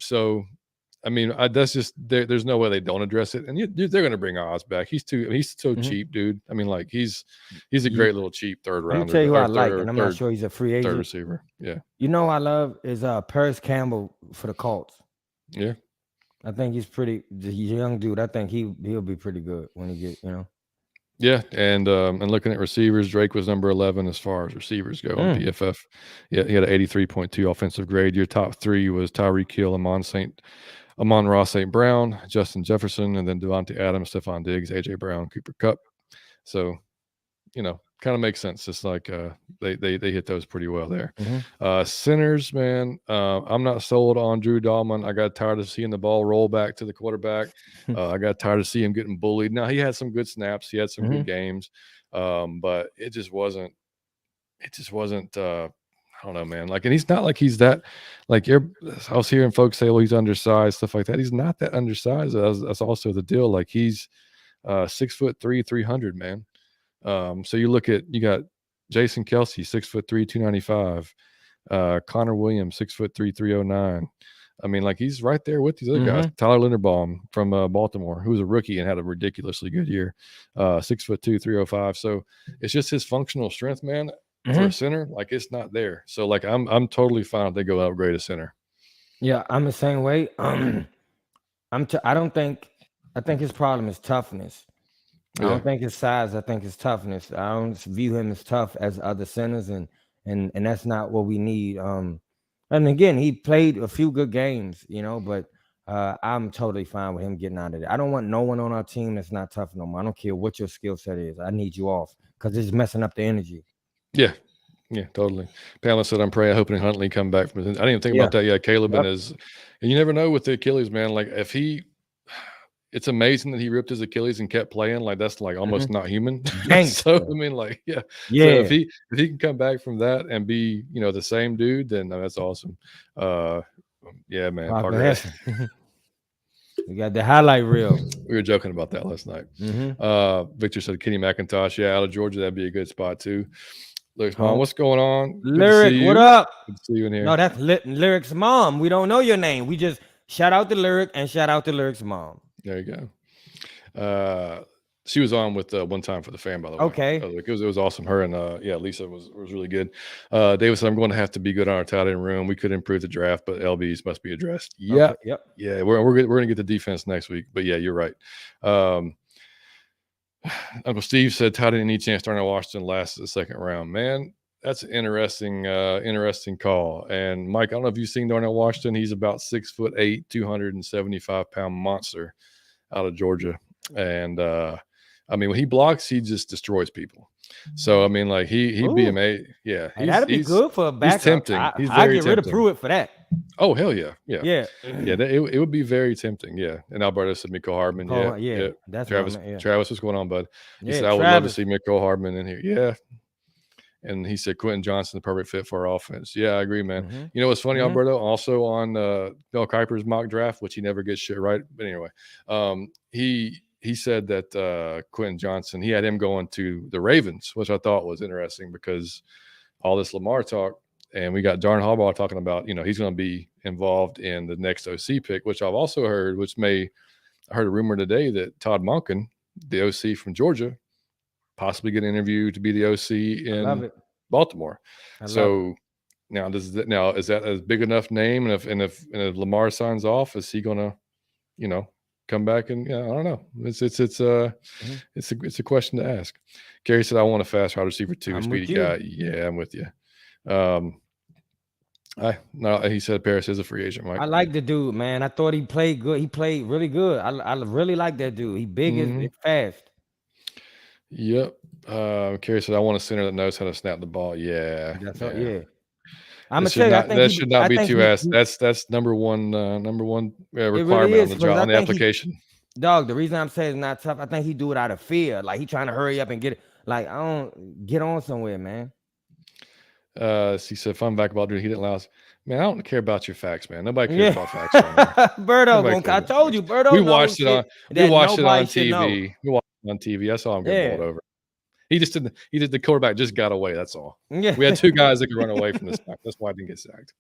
So, I mean, that's just there's no way they don't address it, and they're going to bring Oz back. He's so cheap, dude. I mean, like he's a great little cheap third rounder. Let me tell you who I like, and I'm not sure he's a free agent. Third receiver, yeah. I love is Paris Campbell for the Colts. Yeah, I think he's pretty. The young dude. I think he'll be pretty good when he get. Yeah, and looking at receivers, Drake was number 11 as far as receivers go on PFF. Yeah, he had an 83.2 offensive grade. Your top 3 was Tyreek Hill, Amon-Ra St. Brown, Justin Jefferson, and then Devontae Adams, Stephon Diggs, AJ Brown, Cooper Kupp. So, kind of makes sense. Just like they hit those pretty well there. Centers, man, I'm not sold on Drew Dahlman. I got tired of seeing the ball roll back to the quarterback. I got tired of seeing him getting bullied. Now, he had some good snaps. He had some good games, but it just wasn't. I don't know, man. Like, and he's not like he's that. Like, I was hearing folks say, "Well, he's undersized," stuff like that. He's not that undersized. That's also the deal. Like, he's 6'3", 300, man. So you got Jason Kelsey, 6'3", 295. Connor Williams, 6'3", 309. I mean, like, he's right there with these other guys. Tyler Linderbaum from Baltimore, who was a rookie and had a ridiculously good year, 6'2", 305. So it's just his functional strength, man. For a center, like, it's not there. So, like, I'm totally fine if they go upgrade a center. Yeah, I'm the same way. I think his problem is toughness. I don't think his size. I think his toughness. I don't view him as tough as other centers, and that's not what we need. And again, he played a few good games, but I'm totally fine with him getting out of there. I don't want no one on our team that's not tough no more. I don't care what your skill set is. I need you off because it's messing up the energy. Yeah, totally. Pamela said, "I'm praying, hoping Huntley come back from." I didn't even think about that. Yeah, Caleb and you never know with the Achilles, man. Like, it's amazing that he ripped his Achilles and kept playing. Like, that's like almost not human. So I mean, like, So if he can come back from that and be the same dude, then that's awesome. Yeah, man. We got the highlight reel. We were joking about that last night. Victor said Kenny McIntosh. Yeah, out of Georgia, that'd be a good spot too. Lyric's mom, what's going on? Lyric, what up? Good to see you in here. No, that's Lyric's mom. We don't know your name. We just Shout out to Lyric and shout out to Lyric's mom. There you go. She was on with One Time for the Fan, by the way. Okay. It was awesome. Her and Lisa was really good. David said, I'm going to have to be good on our tight end room. We could improve the draft, but LBs must be addressed. Yeah. Okay, yep. Yeah. We're going to get the defense next week. But yeah, you're right. Uncle Steve said tight end any chance Darnell Washington lasts the second round. Man, that's an interesting call. And Mike, I don't know if you've seen Darnell Washington. He's about 6'8", 275-pound monster out of Georgia. And I mean, when he blocks, he just destroys people. So I mean, like he'd be amazing. Yeah, hey, that'd be good for a backup. He's tempting. He's I very get rid of Pruitt for that. Oh hell yeah, yeah, yeah. It would be very tempting. Yeah, and Alberto said Miko Hardman. Yeah. That's Travis. Travis, what's going on, bud? He said I would love to see Miko Hardman in here. Yeah. And he said Quentin Johnson, the perfect fit for our offense. Yeah, I agree, man. Mm-hmm. You know what's funny, Alberto? Also on Mel Kiper's mock draft, which he never gets shit right. But anyway, he said that Quentin Johnson, he had him going to the Ravens, which I thought was interesting because all this Lamar talk, and we got Darren Harbaugh talking about, he's going to be involved in the next OC pick, which I've also heard, I heard a rumor today that Todd Monken, the OC from Georgia, possibly get an interview to be the OC in Baltimore. So now is that a big enough name? And if Lamar signs off, is he going to, come back? And I don't know. It's a question to ask. Gary said, I want a fast wide receiver too, speedy guy. Yeah, I'm with you. He said Paris is a free agent, Mike. I like the dude, man. I thought he played good. He played really good. I really like that dude. He big and fast. Yep. Carrie said, I want a center that knows how to snap the ball. Yeah. Yeah. I'm gonna tell you, that should not be too asked. That's number one requirement really on the job, on the application. Dog, the reason I'm saying it's not tough, I think he do it out of fear. Like he trying to hurry up and get it. Like, I don't get on somewhere, man. He said, fun fact about dude, he didn't allow us. Man, I don't care about your facts, man. Nobody cares about facts. Birdo, I told you, Birdo. We watched it on TV. We watched it on TV. That's all I'm getting bowled over. He did the quarterback just got away. That's all. Yeah. We had two guys that could run away from the sack. That's why I didn't get sacked.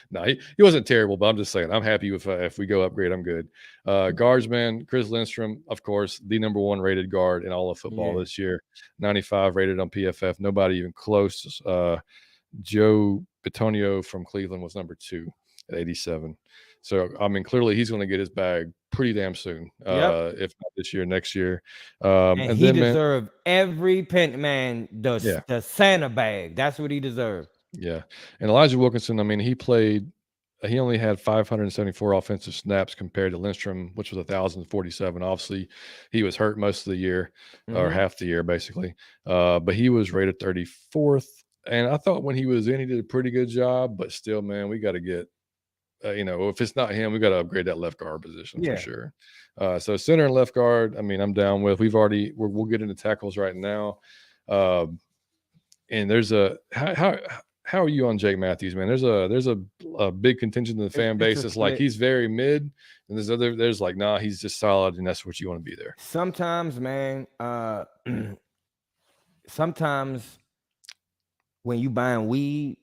No, he wasn't terrible, but I'm just saying I'm happy if we go upgrade, I'm good. Guardsman, Chris Lindstrom, of course, the number one rated guard in all of football this year. 95 rated on PFF. Nobody even close. Joe Bitonio from Cleveland was number 2 at 87. So, I mean, clearly he's going to get his bag pretty damn soon. If not this year, next year. And he deserved every penny, man. The Santa bag. That's what he deserved. Yeah. And Elijah Wilkinson, I mean, he only had 574 offensive snaps compared to Lindstrom, which was 1,047. Obviously, he was hurt most of the year or half the year, basically. But he was rated 34th. And I thought when he was in, he did a pretty good job. But still, man, we got to get, if it's not him, we got to upgrade that left guard position for sure. So center and left guard, I mean, I'm down with. We'll get into tackles right now. And there's how are you on Jake Matthews, man? There's a big contingent of the fan base. It's like he's very mid, and there's like, nah, he's just solid, and that's what you want to be there. Sometimes, man, sometimes when you buying weed,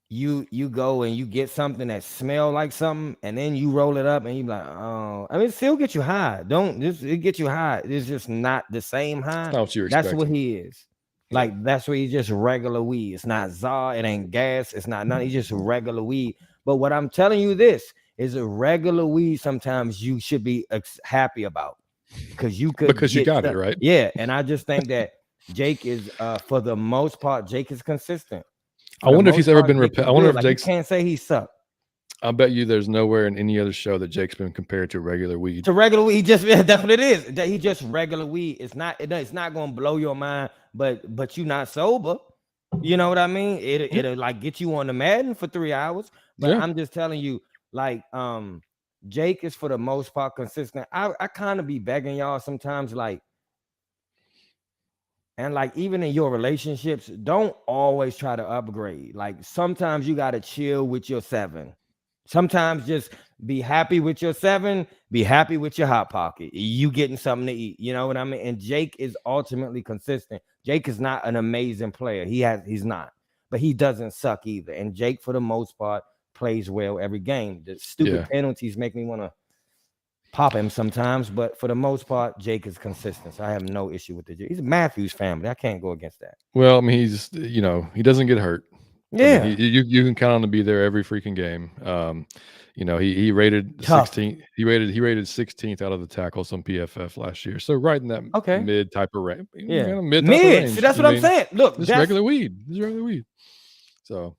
you go and you get something that smell like something, and then you roll it up and you like, oh, I mean, it still get you high. It get you high. It's just not the same high. That's what you're expecting. That's what he is. Like, that's what he's just regular weed. It's not czar. It ain't gas. It's not nothing. He's just regular weed. But what I'm telling you this is a regular weed sometimes you should be happy about because you got it, right? Yeah. And I just think that Jake is, for the most part, Jake is consistent. I wonder if he's ever been repaired. I wonder if Jake's. You can't say he sucked. I bet you there's nowhere in any other show that Jake's been compared to regular weed. To regular weed, that's what it is. He just regular weed. It's not going to blow your mind, but you're not sober. You know what I mean? It'll like get you on the Madden for 3 hours. But I'm just telling you, like, Jake is for the most part consistent. I kind of be begging y'all sometimes, like, and like even in your relationships, don't always try to upgrade. Like sometimes you got to chill with your 7. Sometimes just be happy with your 7, be happy with your hot pocket. You getting something to eat. You know what I mean? And Jake is ultimately consistent. Jake is not an amazing player. He's not, but he doesn't suck either. And Jake, for the most part, plays well every game. The stupid penalties make me want to pop him sometimes, but for the most part, Jake is consistent. So I have no issue with it. He's a Matthews family. I can't go against that. Well, I mean, he's he doesn't get hurt. Yeah, I mean, you can count on to be there every freaking game. He rated 16th. He rated 16th out of the tackles on PFF last year. So right in that mid type of range. Yeah, mid type of range. See, that's what I'm saying. Look, this regular weed. This is regular weed. So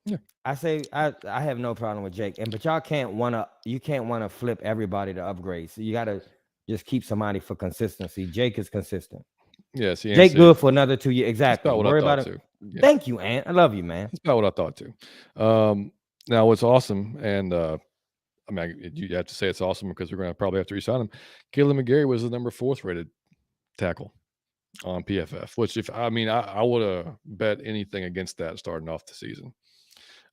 yeah. I say I have no problem with Jake, but y'all can't wanna flip everybody to upgrade. So you gotta just keep somebody for consistency. Jake is consistent. Yeah, see, Jake good for another 2 years. Exactly. That's about Worry what I about thought it. too. Yeah. Thank you, Ant. I love you, man. That's about what I thought too. Now what's awesome, and I mean, you have to say it's awesome because we're going to probably have to resign him. Caleb McGarry was the number 4th rated tackle on PFF, which I would have bet anything against that starting off the season.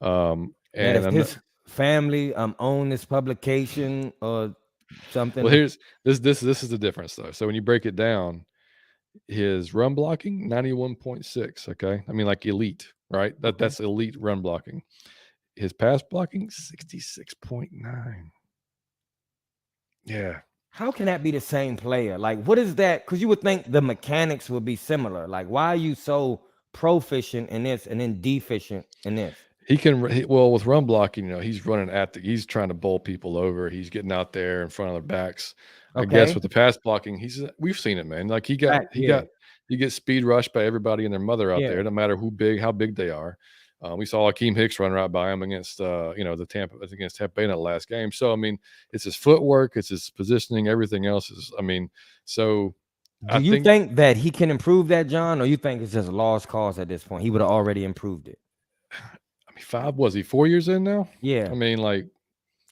And if his family own this publication or something. Well, here's this is the difference though. So when you break it down, his run blocking 91.6. Okay, I mean like elite, right? That's elite run blocking. His pass blocking 66.9. Yeah. How can that be the same player? Like, what is that? Because you would think the mechanics would be similar. Like, why are you so proficient in this and then deficient in this? He can with run blocking, he's running he's trying to bowl people over. He's getting out there in front of their backs. I guess with the pass blocking, we've seen it, man. Like he gets speed rushed by everybody and their mother out there. No matter how big they are. We saw Akeem Hicks run right by him against against Tampa Bay in the last game. So I mean, it's his footwork, it's his positioning, everything else is. I mean, so. Do you think that he can improve that, John, or you think it's just a lost cause at this point? He would have already improved it. 4 years in now? Yeah. I mean, like,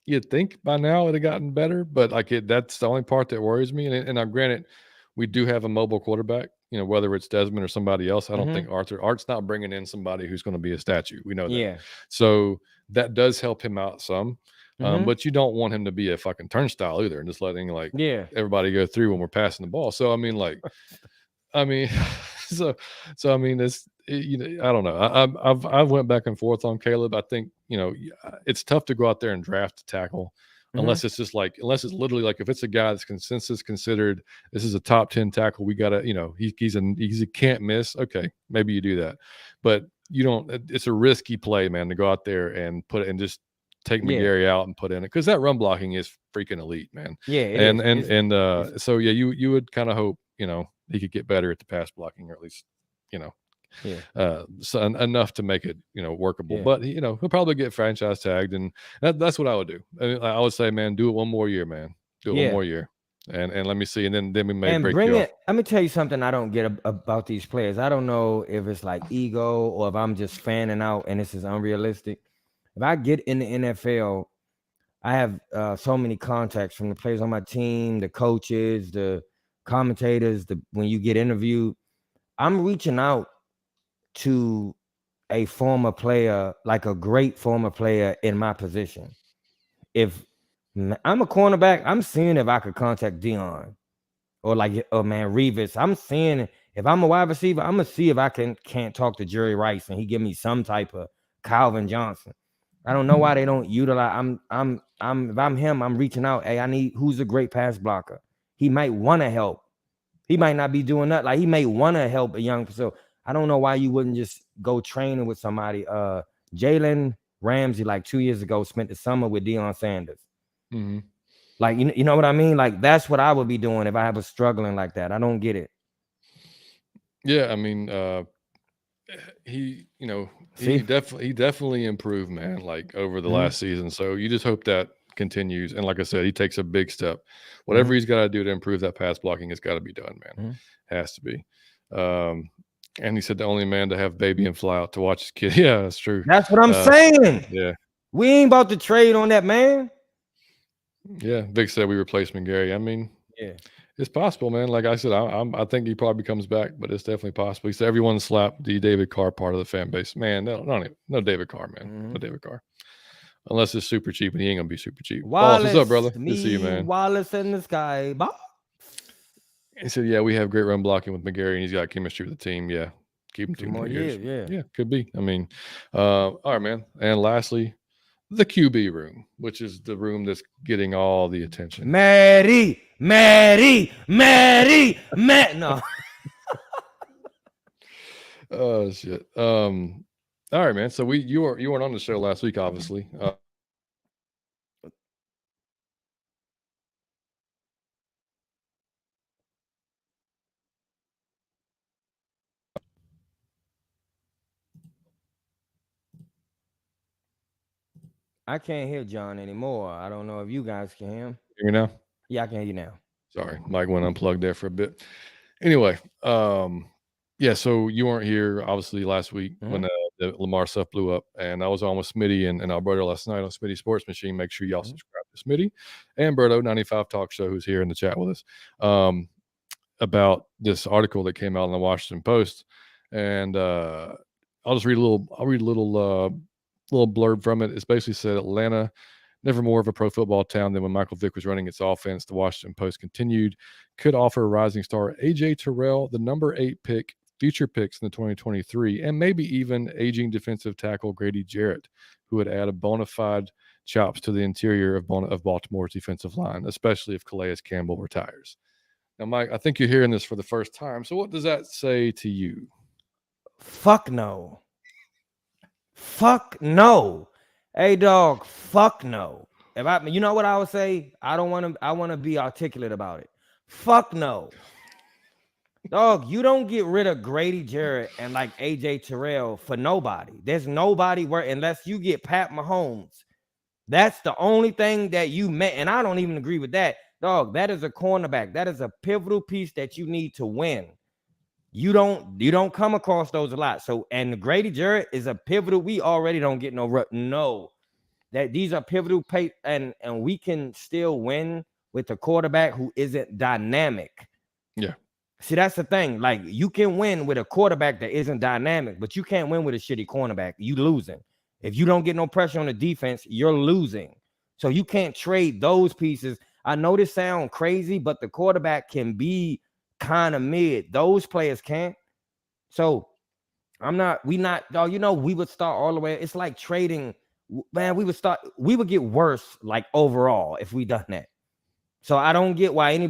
you'd think by now it'd have gotten better, but that's the only part that worries me. And now, granted, we do have a mobile quarterback, whether it's Desmond or somebody else. I don't think Art's not bringing in somebody who's going to be a statue. We know that. Yeah. So that does help him out some. But you don't want him to be a fucking turnstile either and just letting everybody go through when we're passing the ball. So, I mean, so I mean, it's I don't know. I've went back and forth on Caleb. I think it's tough to go out there and draft a tackle unless it's literally like if it's a guy that's consensus considered this is a top 10 tackle. We gotta he's a can't miss. Okay, maybe you do that, but you don't. It's a risky play, man, to go out there and put it and just take McGarry out and put in it because that run blocking is freaking elite, man. Yeah, so you would kind of hope he could get better at the pass blocking or at least so enough to make it workable. But he'll probably get franchise tagged, and that's what I would do. I would say, man, do it one more year, man. Do it one more year, and let me see, and then we may break you off. Let me tell you something I don't get about these players. I don't know if it's like ego or if I'm just fanning out and this is unrealistic. If I get in the NFL, I have so many contacts from the players on my team, the coaches, the commentators. When you get interviewed, I'm reaching out to a former player, like a great former player in my position. If I'm a cornerback, I'm seeing if I could contact Dion or Revis. I'm seeing if I'm a wide receiver, I'm gonna see if I can't talk to Jerry Rice and he give me some type of Calvin Johnson. I don't know why they don't utilize. If I'm him, I'm reaching out. Hey, I need who's a great pass blocker. He might want to help. He might not be doing that. Like he may want to help a young. So I don't know why you wouldn't just go training with somebody. Jalen Ramsey, like 2 years ago, spent the summer with Deion Sanders. Mm-hmm. Like you know what I mean? Like that's what I would be doing if I was struggling like that. I don't get it. Yeah, I mean, he definitely improved, man, like over the last season. So you just hope that continues. And like I said, he takes a big step. Whatever he's got to do to improve that pass blocking has got to be done, man. Has to be. And he said the only man to have baby and fly out to watch his kid. Yeah, that's true. That's what I'm saying. Yeah. We ain't about to trade on that, man. Yeah. Vic said we replaced McGarry. I mean, yeah. It's possible, man. Like I said, I think he probably comes back, but it's definitely possible. He said everyone slapped the David Carr part of the fan base. Man, no David Carr, man. No David Carr. Unless it's super cheap, and he ain't gonna be super cheap. Wallace, what's up, brother? Good to see you, man. Wallace in the sky. Bye. He said, yeah, we have great run blocking with McGarry, and he's got chemistry with the team. Yeah. keep him 2 2 more more years. years. Yeah. Yeah, could be. I mean, all right, man. And lastly, the QB room, which is the room that's getting all the attention. Mary. No. Oh shit. All right, man. So you weren't on the show last week, obviously. I can't hear John anymore. I don't know if you guys can hear him. Hear me now? Yeah, I can hear you now. Sorry, Mike went unplugged there for a bit. Anyway, yeah. So you weren't here obviously last week when the Lamar stuff blew up, and I was on with Smitty and Alberto last night on Smitty Sports Machine. Make sure y'all subscribe to Smitty and Berto 95 Talk Show, who's here in the chat with us, about this article that came out in the Washington Post, and I'll just read a little. I'll read a little blurb from it. It's basically said Atlanta, never more of a pro football town than when Michael Vick was running its offense. The Washington Post continued, could offer rising star AJ Terrell the number 8 pick, future picks in the 2023, and maybe even aging defensive tackle Grady Jarrett, who would add a bona fide chops to the interior of Baltimore's defensive line, especially if Calais Campbell retires. Now, Mike, I think you're hearing this for the first time. So what does that say to you? Fuck no. Fuck no. Hey, dog, fuck no. You know what I would say? I want to be articulate about it. Fuck no. Dog, you don't get rid of Grady Jarrett and like AJ Terrell for nobody. There's nobody where unless you get Pat Mahomes. That's the only thing that you met. And I don't even agree with that. Dog, that is a cornerback. That is a pivotal piece that you need to win. You don't come across those a lot. So, and Grady Jarrett is a pivotal. We already don't get no. That these are pivotal and we can still win with a quarterback who isn't dynamic. Yeah. See, that's the thing. Like, you can win with a quarterback that isn't dynamic, but you can't win with a shitty cornerback. You losing. If you don't get no pressure on the defense, you're losing. So you can't trade those pieces. I know this sounds crazy, but the quarterback can be kind of mid. Those players can't. So we would start all the way. It's like trading, man. We would get worse, like overall, if we done that. So I don't get why it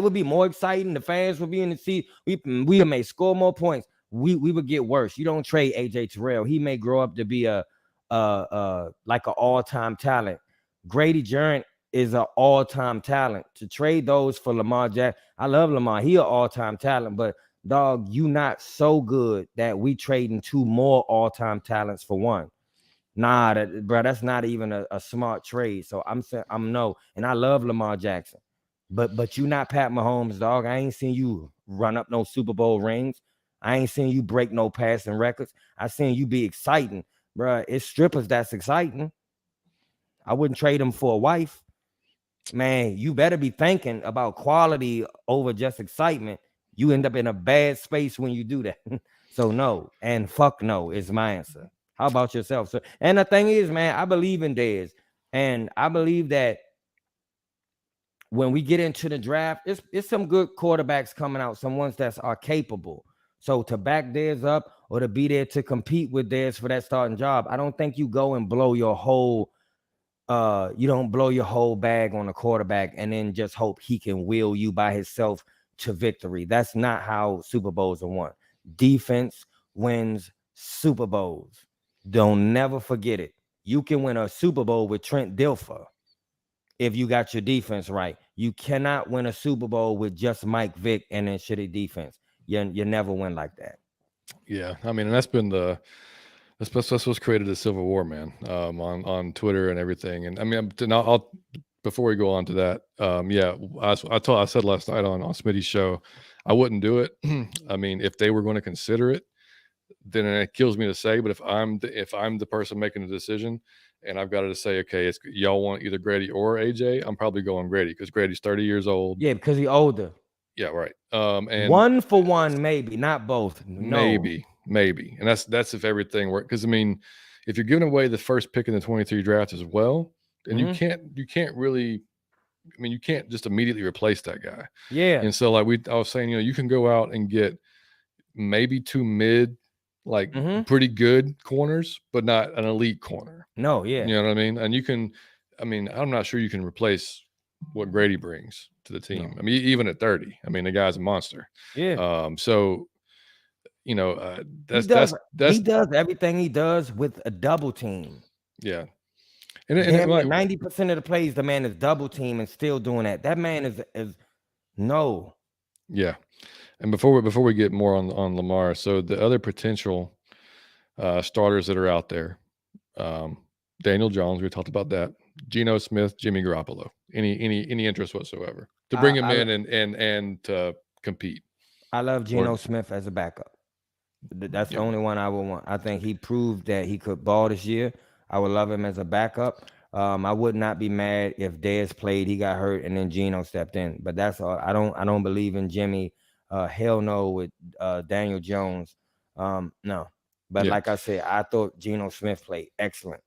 would be more exciting. The fans would be in the seat. We may score more points. We would get worse. You don't trade AJ Terrell. He may grow up to be like an all-time talent. Grady Jarrett is an all-time talent. To trade those for Lamar Jackson, I love Lamar. He an all-time talent, but dog, you not so good that we trading 2 more all-time talents for one. Nah, that's not even a smart trade. So I'm no, and I love Lamar Jackson, but you not Pat Mahomes, dog. I ain't seen you run up no Super Bowl rings. I ain't seen you break no passing records. I seen you be exciting, bro. It's strippers that's exciting. I wouldn't trade them for a wife. Man, you better be thinking about quality over just excitement. You end up in a bad space when you do that. So no, and fuck no is my answer. How about yourself? So, and the thing is, man, I believe in Dez, and I believe that when we get into the draft, it's some good quarterbacks coming out, some ones that are capable. So to back Dez up or to be there to compete with Dez for that starting job, I don't think you go and blow your whole you don't blow your whole bag on a quarterback and then just hope he can wheel you by himself to victory. That's not how Super Bowls are won. Defense wins Super Bowls. Don't never forget it. You can win a Super Bowl with Trent Dilfer if you got your defense right. You cannot win a Super Bowl with just Mike Vick and then shitty defense. You never win like that. Yeah, I mean, and that's what's created a civil war, man, on Twitter and everything. And I mean, I'll before we go on to that, yeah, I said last night on Smitty's show, I wouldn't do it. I mean, if they were going to consider it, then it kills me to say, but if I'm the person making the decision and I've got to say, okay, it's y'all want either Grady or AJ, I'm probably going Grady because Grady's 30 years old. Yeah, because he's older. Yeah, right. And 1 for 1, maybe, not both. No. Maybe. And that's if everything works. Because I mean, if you're giving away the first pick in the 23 draft as well, then you can't really, I mean, you can't just immediately replace that guy. Yeah. And so like I was saying, you can go out and get maybe two mid, like pretty good corners, but not an elite corner. No, yeah. You know what I mean? And I'm not sure you can replace what Grady brings to the team. No. I mean, even at 30, the guy's a monster. Yeah. So, he does everything he does with a double team. Yeah. And 90% of the plays, the man is double team and still doing that. That man is no. Yeah. And before we get more on Lamar, so the other potential starters that are out there, Daniel Jones, we talked about that. Geno Smith, Jimmy Garoppolo. Any interest whatsoever to bring him in and to compete? I love Geno Smith as a backup. That's the only one I would want. I think he proved that he could ball this year. I would love him as a backup. I would not be mad if Dez played, he got hurt, and then Geno stepped in. But that's all. I don't believe in Jimmy. Hell no with Daniel Jones. No. But like I said, I thought Geno Smith played excellent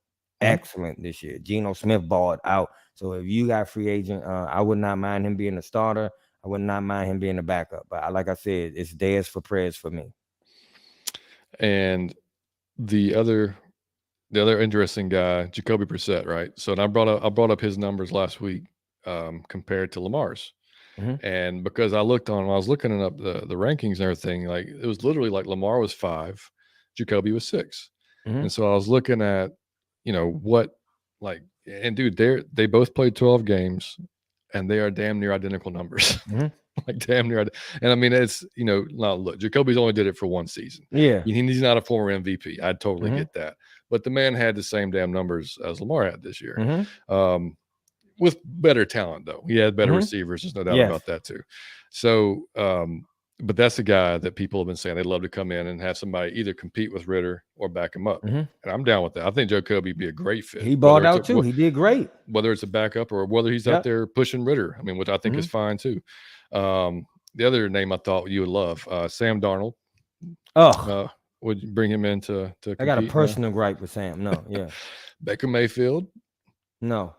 this year. Geno Smith balled out. So if you got free agent, I would not mind him being a starter. I would not mind him being a backup. But like I said, it's Dez for prayers for me. And the other interesting guy, Jacoby Brissett, right? So I brought up his numbers last week compared to Lamar's. And because I was looking up the rankings and everything, like it was literally like Lamar was 5, Jacoby was 6. And so I was looking at, what, like, and dude, they both played 12 games and they are damn near identical numbers. Like damn near. And it's, now look, Jacoby's only did it for one season. Yeah. He's not a former MVP. I totally get that. But the man had the same damn numbers as Lamar had this year. With better talent, though. He had better receivers. There's no doubt about that, too. So, but that's a guy that people have been saying they'd love to come in and have somebody either compete with Ritter or back him up. And I'm down with that. I think Jacoby would be a great fit. He balled out, too. He did great. Whether it's a backup or whether he's out there pushing Ritter, which I think is fine, too. The other name I thought you would love, Sam Darnold. Would you bring him in to compete? I got a personal gripe with Sam. No, yeah. Baker Mayfield. No.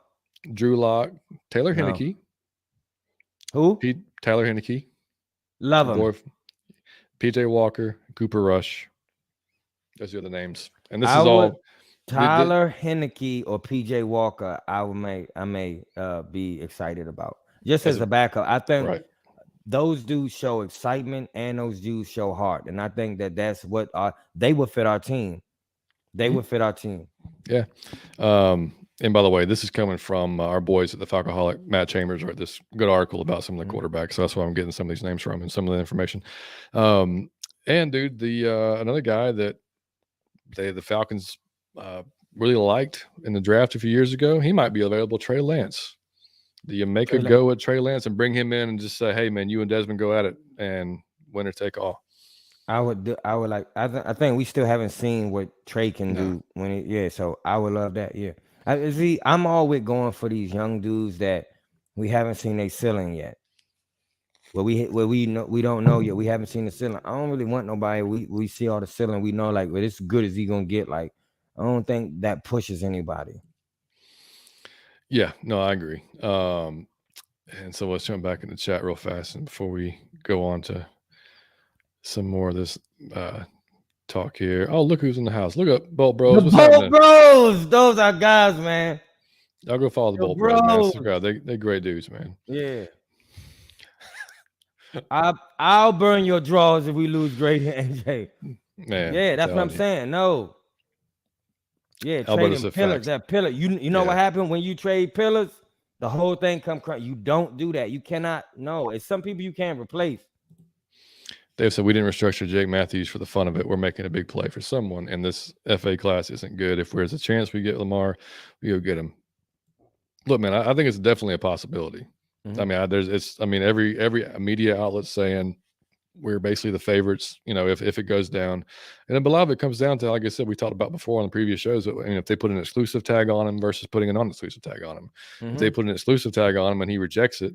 Drew Lock, Taylor Heineke. Who? Tyler Heineke. Love him. PJ Walker, Cooper Rush. Those are the names. And this is all Tyler Heineke or PJ Walker. I may be excited about just as a backup. I think those dudes show excitement and those dudes show heart, and I think that's what they would fit our team. They would fit our team. Yeah. And by the way, this is coming from our boys at the Falcoholic. Matt Chambers wrote this good article about some of the quarterbacks. So that's why I'm getting some of these names from and some of the information. And dude, the another guy that the Falcons really liked in the draft a few years ago, he might be available, Trey Lance. Do you make a go at Trey Lance and bring him in and just say, hey, man, you and Desmond go at it and winner take all? I think we still haven't seen what Trey can do so I would love that. Yeah. I'm always going for these young dudes that we haven't seen their ceiling yet. We don't know yet. We haven't seen the ceiling. I don't really want nobody. We see all the ceiling. We know like, well, it's good as he gonna get. Like, I don't think that pushes anybody. Yeah, no, I agree. And so let's jump back in the chat real fast, and before we go on to some more of this talk here. Oh, look who's in the house. Look up Bolt Bros. The Bolt Bros. Those are guys, man. Y'all go follow the Bolt Bros, man. They're great dudes, man. Yeah. I'll burn your drawers if we lose Grady and AJ. Man. Yeah, that's what I'm saying. No. Yeah, trading pillars. That pillar. You know what happened when you trade pillars? The whole thing come crash. You don't do that. You cannot. No, it's some people you can't replace. Dave said we didn't restructure Jake Matthews for the fun of it. We're making a big play for someone, and this FA class isn't good. If there's a chance we get Lamar, we go get him. Look, man, I think it's definitely a possibility. Every media outlet saying we're basically the favorites, if it goes down. And a lot of it comes down to, like I said, we talked about before on the previous shows, if they put an exclusive tag on him versus putting a non-exclusive tag on him. If they put an exclusive tag on him and he rejects it,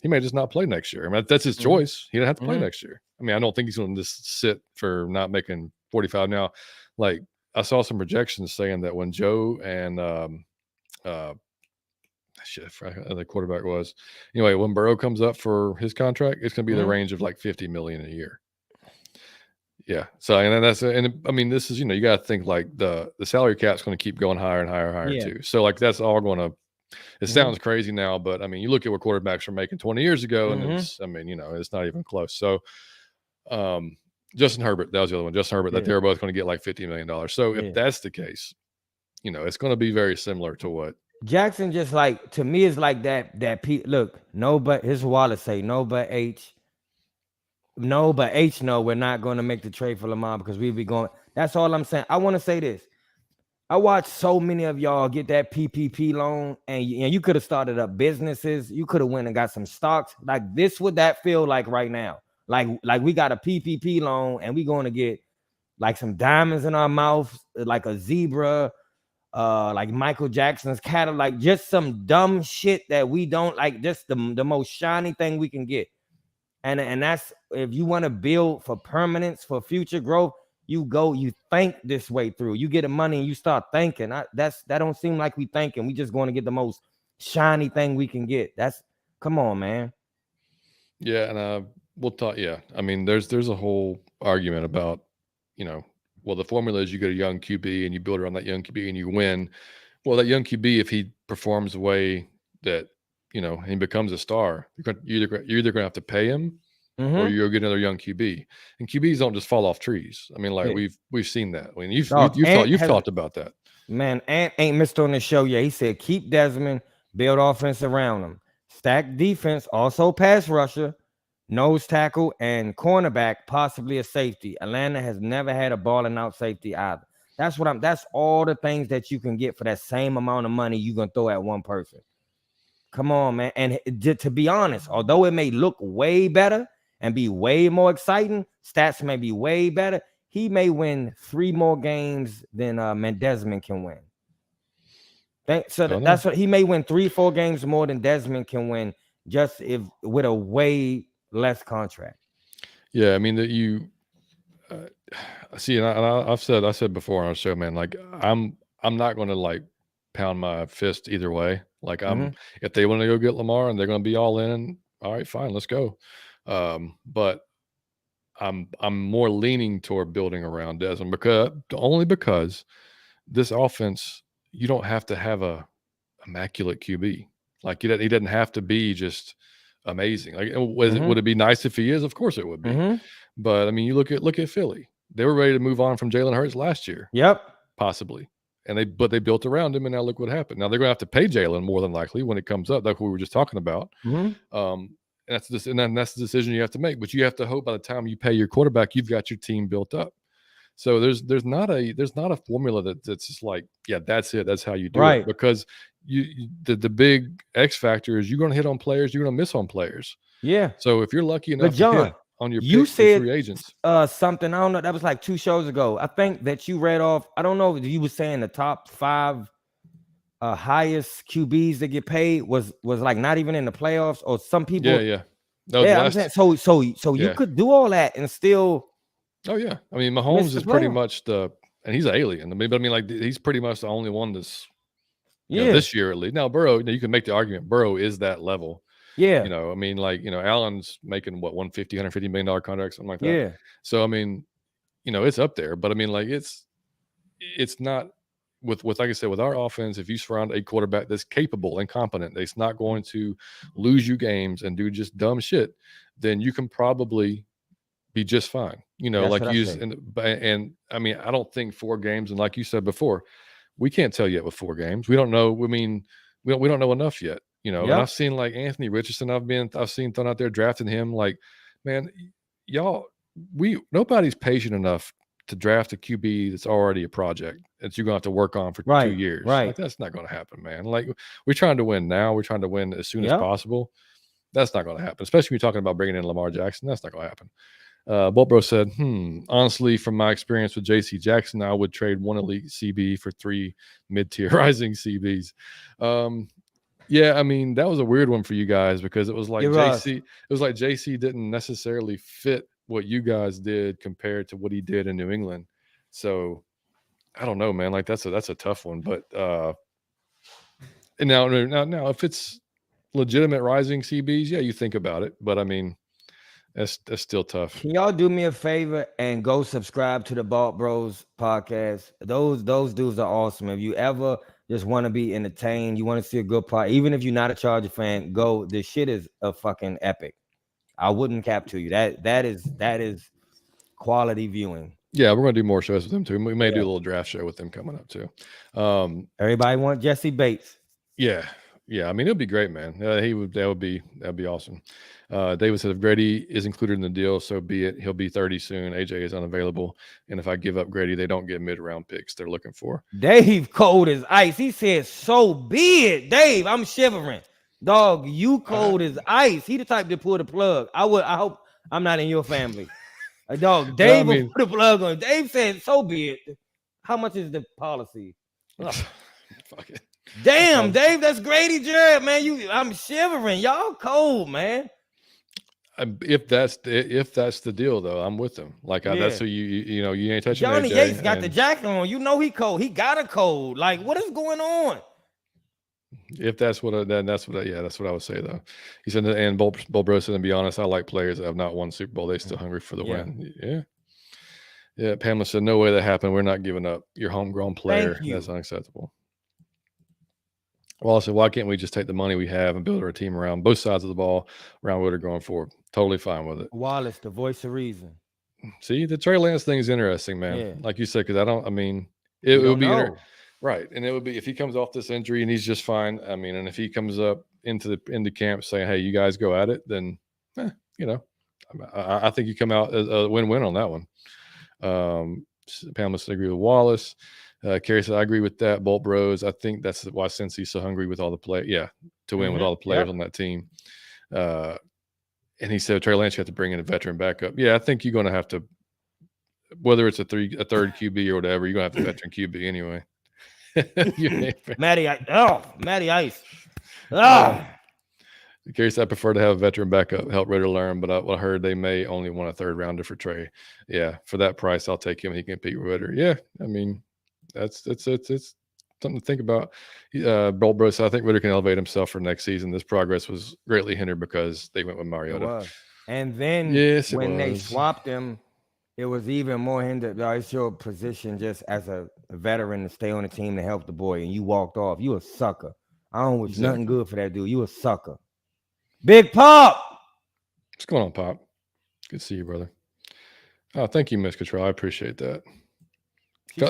he may just not play next year. That's his choice. He doesn't have to play next year. I don't think he's going to just sit for not making 45 now. Like, I saw some projections saying that when Joe and the quarterback was. Anyway, when Burrow comes up for his contract, it's going to be the range of like $50 million a year. Yeah. So and that's I mean, this is, you got to think like the salary cap's going to keep going higher and higher and higher Yeah. too. So like that's all going to. It Mm-hmm. sounds crazy now, but I mean, you look at what quarterbacks were making 20 years ago, and it's, I mean, it's not even close. So, Justin Herbert, that was the other one. Justin Herbert, that they were both going to get like $50 million. So if that's the case, it's going to be very similar to what Jackson just like, to me, is like that look, no, but his wallet say no, but H. No, but H, no, we're not going to make the trade for Lamar because we be going. That's all I'm saying. I want to say this. I watched so many of y'all get that PPP loan, and you could have started up businesses. You could have went and got some stocks. Like this, would that feel like right now? Like we got a PPP loan, and we going to get like some diamonds in our mouth, like a zebra, like Michael Jackson's cat, like just some dumb shit that we don't like. Just the most shiny thing we can get, and that's if you want to build for permanence, for future growth. You think this way through. You get the money and you start thinking. That don't seem like we thinking. We just going to get the most shiny thing we can get. Come on, man. Yeah, and we'll talk. Yeah, I mean, there's a whole argument about, well, the formula is you get a young QB and you build around that young QB and you win. Well, that young QB, if he performs the way that he becomes a star, you're either going to have to pay him. Or you'll get another young QB, and QBs don't just fall off trees. I mean, like we've seen that. I mean, you've talked about that. Man, Ant ain't missed on the show yet. He said keep Desmond, build offense around him, stack defense, also pass rusher, nose tackle, and cornerback, possibly a safety. Atlanta has never had a balling out safety either. That's all the things that you can get for that same amount of money you're gonna throw at one person. Come on, man. And to be honest, although it may look way better and be way more exciting, stats may be way better, he may win 3 more games than Desmond can win. So that's what he may win 3-4 games more than Desmond can win, just with a way less contract. Yeah, I mean that you see, and I said before on our show, man, like I'm not going to like pound my fist either way. Like if they want to go get Lamar and they're going to be all in, all right, fine, let's go. But I'm more leaning toward building around Desmond because this offense, you don't have to have a immaculate QB. Like he doesn't have to be just amazing. Like would it be nice if he is? Of course it would be. But I mean, you look at Philly. They were ready to move on from Jalen Hurts last year. Yep. Possibly. And they built around him, and now look what happened. Now they're going to have to pay Jalen more than likely when it comes up. That's what we were just talking about. And that's the decision you have to make. But you have to hope by the time you pay your quarterback, you've got your team built up. So there's not a formula that's just like, yeah, that's it. That's how you do it. Because the big X factor is you're going to hit on players, you're going to miss on players. Yeah. So if you're lucky enough to hit on your you said free agents, something, I don't know, that was like 2 shows ago. I think that you read off. I don't know if you were saying the top 5 highest QBs that get paid was like not even in the playoffs, or some people. Yeah. I'm saying, so you could do all that and still. Oh yeah, I mean Mahomes is pretty much and he's an alien. But I mean, like he's pretty much the only one that's this year at least. Now Burrow, you can make the argument Burrow is that level. Yeah. I mean, like Allen's making what $150 million contract, something like that. Yeah. So I mean, it's up there, but I mean, like it's not with like I said, with our offense, if you surround a quarterback that's capable and competent, that's not going to lose you games and do just dumb shit, then you can probably be just fine. And I mean, I don't think 4 games, and like you said before, we can't tell yet with 4 games. We don't know. I mean, we don't know enough yet. And I've seen like Anthony Richardson. I've seen thrown out there drafting him. Like, man, nobody's patient enough to draft a QB that's already a project that you're gonna have to work on for 2 years. Like that's not gonna happen, man. Like we're trying to win now. We're trying to win as soon as possible. That's not gonna happen, especially when you're talking about bringing in Lamar Jackson. That's not gonna happen. Boltbro said, honestly, from my experience with JC Jackson, I would trade 1 elite CB for 3 mid-tier rising CBs. Yeah, I mean, that was a weird one for you guys because it was like JC didn't necessarily fit what you guys did compared to what he did in New England. So I don't know, man. Like that's a tough one. But and now if it's legitimate rising CBs, yeah, you think about it. But I mean, That's still tough. Can y'all do me a favor and go subscribe to the Balt Bros podcast? Those dudes are awesome. If you ever just want to be entertained, you want to see a good part, even if you're not a Charger fan, go. This shit is a fucking epic. I wouldn't cap to you. That is quality viewing. Yeah, we're gonna do more shows with them too. We may do a little draft show with them coming up too. Everybody want Jesse Bates. Yeah. I mean, it'll be great, man. That'd be awesome. David said if Grady is included in the deal, so be it. He'll be 30 soon. AJ is unavailable, and if I give up Grady, they don't get mid-round picks they're looking for. Dave cold as ice. He said, "So be it, Dave." I'm shivering, dog. You cold as ice. He the type to pull the plug. I hope I'm not in your family. Dog, Dave will put the plug on. Dave said, "So be it." How much is the policy? Fuck it. Damn, Dave, that's Grady Jarrett, man. I'm shivering. Y'all cold, man. If that's the deal, though, I'm with him. Like that's who you ain't touching. Johnny AJ, Yates got the jacket on. You know he cold. He got a cold. Like, what is going on? If that's what that's what I would say though. He said, and Bull Bro said, to be honest, I like players that have not won Super Bowl. They're still hungry for the win. Yeah. Pamela said, no way that happened. We're not giving up your homegrown player. That's unacceptable. Well, I said, why can't we just take the money we have and build our team around both sides of the ball, around Woodard going forward? Totally fine with it. Wallace, the voice of reason. See, the Trey Lance thing is interesting, man. Yeah. Like you said, because it would be right, and it would be if he comes off this injury and he's just fine. I mean, and if he comes up into camp saying, "Hey, you guys go at it," then I think you come out as a win-win on that one. Pamela said, agree with Wallace. Kerry said, I agree with that. Bolt Bros. I think that's why Cincy's so hungry with all the play. Yeah, to win with all the players on that team. And he said, Trey Lance, you have to bring in a veteran backup. Yeah, I think you're going to have to, whether it's a third QB or whatever, you're going to have a veteran QB anyway. Matty Ice. Kerry said, I prefer to have a veteran backup, help Ritter learn, but I heard they may only want a third rounder for Trey. Yeah, for that price, I'll take him. He can compete with Ritter. Yeah, I mean, it's something to think about. Bolt Bros, I think Ritter can elevate himself for next season. This progress was greatly hindered because they went with Mariota. And then when they swapped him, it was even more hindered. It's your position just as a veteran to stay on the team to help the boy, and you walked off. You a sucker. I don't wish nothing good for that dude. You a sucker. Big Pop. What's going on, Pop? Good to see you, brother. Oh, thank you, Miss Control. I appreciate that.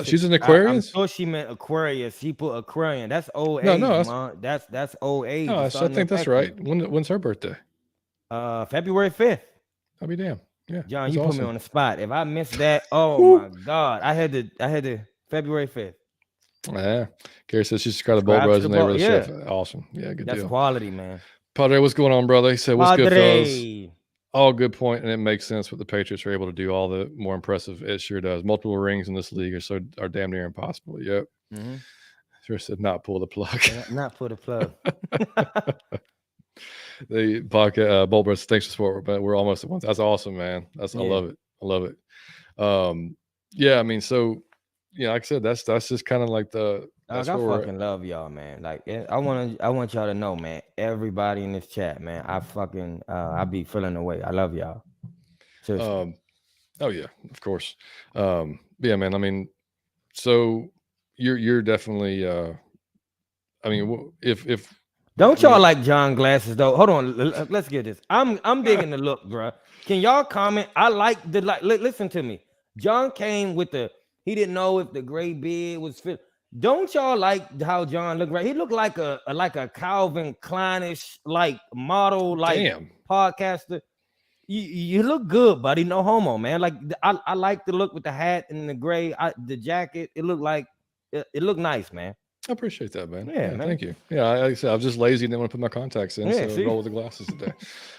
She's an Aquarius? I'm sure she meant Aquarius. She put Aquarian. That's old age, man. That's old age. No, I think that's right. When's her birthday? February 5th. I'll be damned. Yeah. John, you put me on the spot. If I missed that, oh my God. I had to February 5th. Yeah. Gary says she's got the Bolt Bros and they were the chef. Awesome. Yeah, good deal. That's quality, man. Padre, what's going on, brother? He said, what's good, fellas? All good point, and it makes sense what the Patriots are able to do. All the more impressive, it sure does. Multiple rings in this league are damn near impossible. Yep. Mm-hmm. Sure said not pull the plug. Not pull the plug. The podcast, Bolt Bros, thanks for support, but we're almost at once. That's awesome, man. I love it. I love it. Yeah, I mean, so yeah, like I said, that's just kind of like the. I fucking love y'all, man. Like, I want y'all to know, man. Everybody in this chat, man. I be feeling the way. I love y'all. Seriously. Oh yeah, of course. Yeah, man. I mean, so you're definitely. I mean, if don't y'all like John glasses though? Hold on, let's get this. I'm digging the look, bro. Can y'all comment? I like the Listen to me. John came with he didn't know if the gray beard was fit. Don't y'all like how John looked? Right, he looked like a Calvin Kleinish like model, like podcaster. You look good, buddy. No homo, man. Like I like the look with the hat and the gray, the jacket. It looked looked nice, man. I appreciate that, man. Yeah, man. Thank you. Yeah, like I said, I was just lazy and didn't want to put my contacts in, so I roll with the glasses today.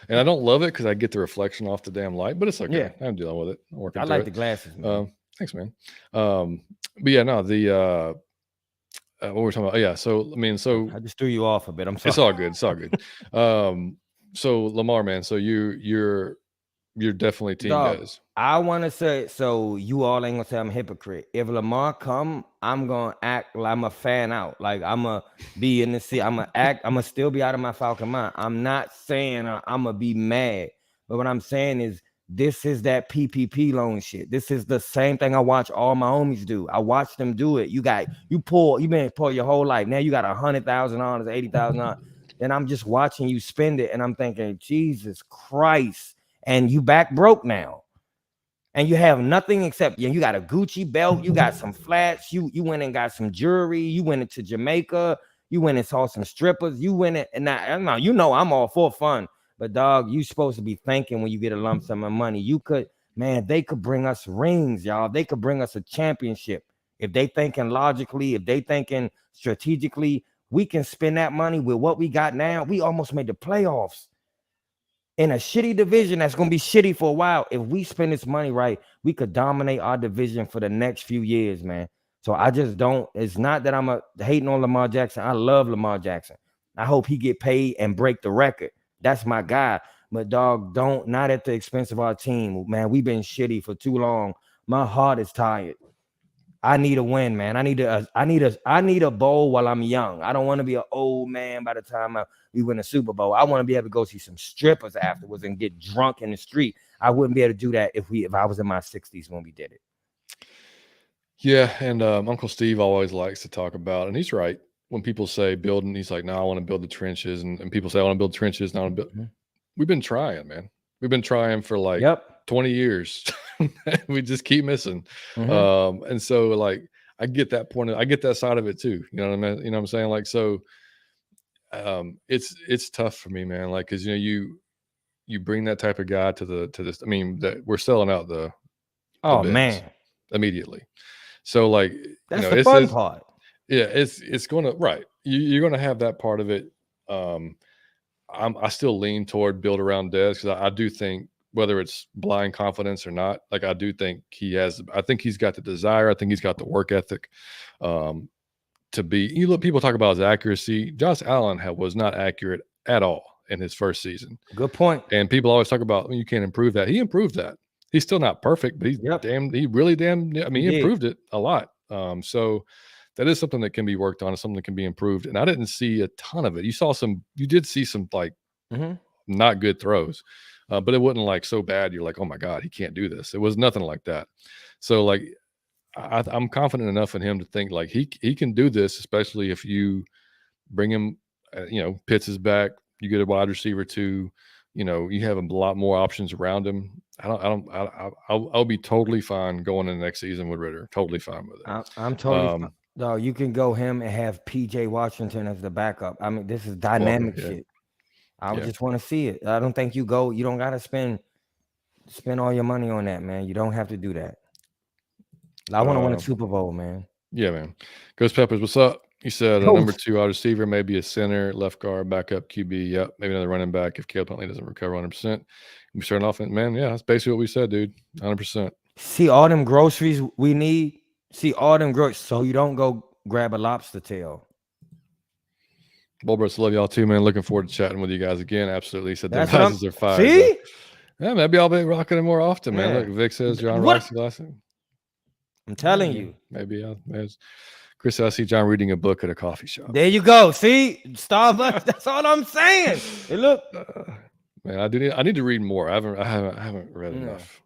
And I don't love it because I get the reflection off the damn light, but it's okay. I'm dealing with it. I like the glasses. Man. Thanks, man. But yeah, no, the what we're talking about. Yeah, so I mean, so I just threw you off a bit. I'm sorry. It's all good. It's all good. So Lamar, man, so you're definitely team guys. I want to say, so you all ain't gonna say I'm a hypocrite. If Lamar come, I'm gonna act like I'm a fan out. Like I'm gonna be in the seat. I'm gonna still be out of my Falcon mind. I'm not saying I'm gonna be mad, But what I'm saying is, this is that PPP loan shit. This is the same thing I watch all my homies do. I watch them do it. You been pull your whole life. Now you got $100,000, $80,000. Then I'm just watching you spend it, and I'm thinking, Jesus Christ, and you back broke now. And you have nothing except you got a Gucci belt, you got some flats, you went and got some jewelry, you went into Jamaica, you went and saw some strippers, you went and now you know I'm all for fun. But dog, you supposed to be thinking when you get a lump sum of money. They could bring us rings, y'all. They could bring us a championship. If they thinking logically, if they thinking strategically, we can spend that money with what we got now. We almost made the playoffs in a shitty division that's going to be shitty for a while. If we spend this money right, we could dominate our division for the next few years, man. So I just don't, it's not that I'm hating on Lamar Jackson. I love Lamar Jackson. I hope he get paid and break the record. That's my guy. But dog, not at the expense of our team, man. We've been shitty for too long. My heart is tired. I need a win, man. I need a bowl while I'm young. I don't want to be an old man by the time we win a Super Bowl. I want to be able to go see some strippers afterwards and get drunk in the street. I wouldn't be able to do that if I was in my 60s when we did it. Yeah, and Uncle Steve always likes to talk about, and he's right. When people say building, he's like, no, I want to build the trenches. And people say, I want to build trenches. And I want to build. Mm-hmm. We've been trying, man. We've been trying for like 20 years. We just keep missing. Mm-hmm. And so like, I get that point. I get that side of it too. You know what I mean? You know what I'm saying? Like, so it's tough for me, man. Like, cause you bring that type of guy to this. I mean, that we're selling out the man immediately. So like, that's the fun part. Yeah, it's gonna right. You're gonna have that part of it. I still lean toward build around Dez because I do think whether it's blind confidence or not, like I do think he has. I think he's got the desire. I think he's got the work ethic to be. You look, people talk about his accuracy. Josh Allen was not accurate at all in his first season. Good point. And people always talk about you can't improve that. He improved that. He's still not perfect, but he's he really damn. I mean, he improved it a lot. So. That is something that can be worked on. It's something that can be improved. And I didn't see a ton of it. You did see some like not good throws, but it wasn't like so bad. You're like, oh my God, he can't do this. It was nothing like that. So like, I'm confident enough in him to think like he can do this, especially if you bring him, Pitts is back. You get a wide receiver too. You have a lot more options around him. I'll be totally fine going in the next season with Ritter. Totally fine with it. I'm totally fine. No, you can go him and have PJ Washington as the backup. I mean, this is dynamic shit. I just want to see it. I don't think you don't got to spend all your money on that, man. You don't have to do that. I want to win a Super Bowl, man. Yeah, man. Ghost Peppers, what's up? You said a number 2 wide receiver, maybe a center, left guard, backup QB. Yep, maybe another running back if Caleb Huntley doesn't recover 100%. We start off, man. Yeah, that's basically what we said, dude. 100%. See all them groceries we need. See all them groceries, so you don't go grab a lobster tail. Bulbros, love y'all too, man. Looking forward to chatting with you guys again. Absolutely. Said their glasses are fire. See? Yeah, maybe I'll be rocking them more often, man. Look, Vic says John rocks the glasses. I'm telling you. Maybe Chris, I see John reading a book at a coffee shop. There you go. See? Starbucks. That's all I'm saying. Hey, look. Man, I need to read more. I haven't read enough.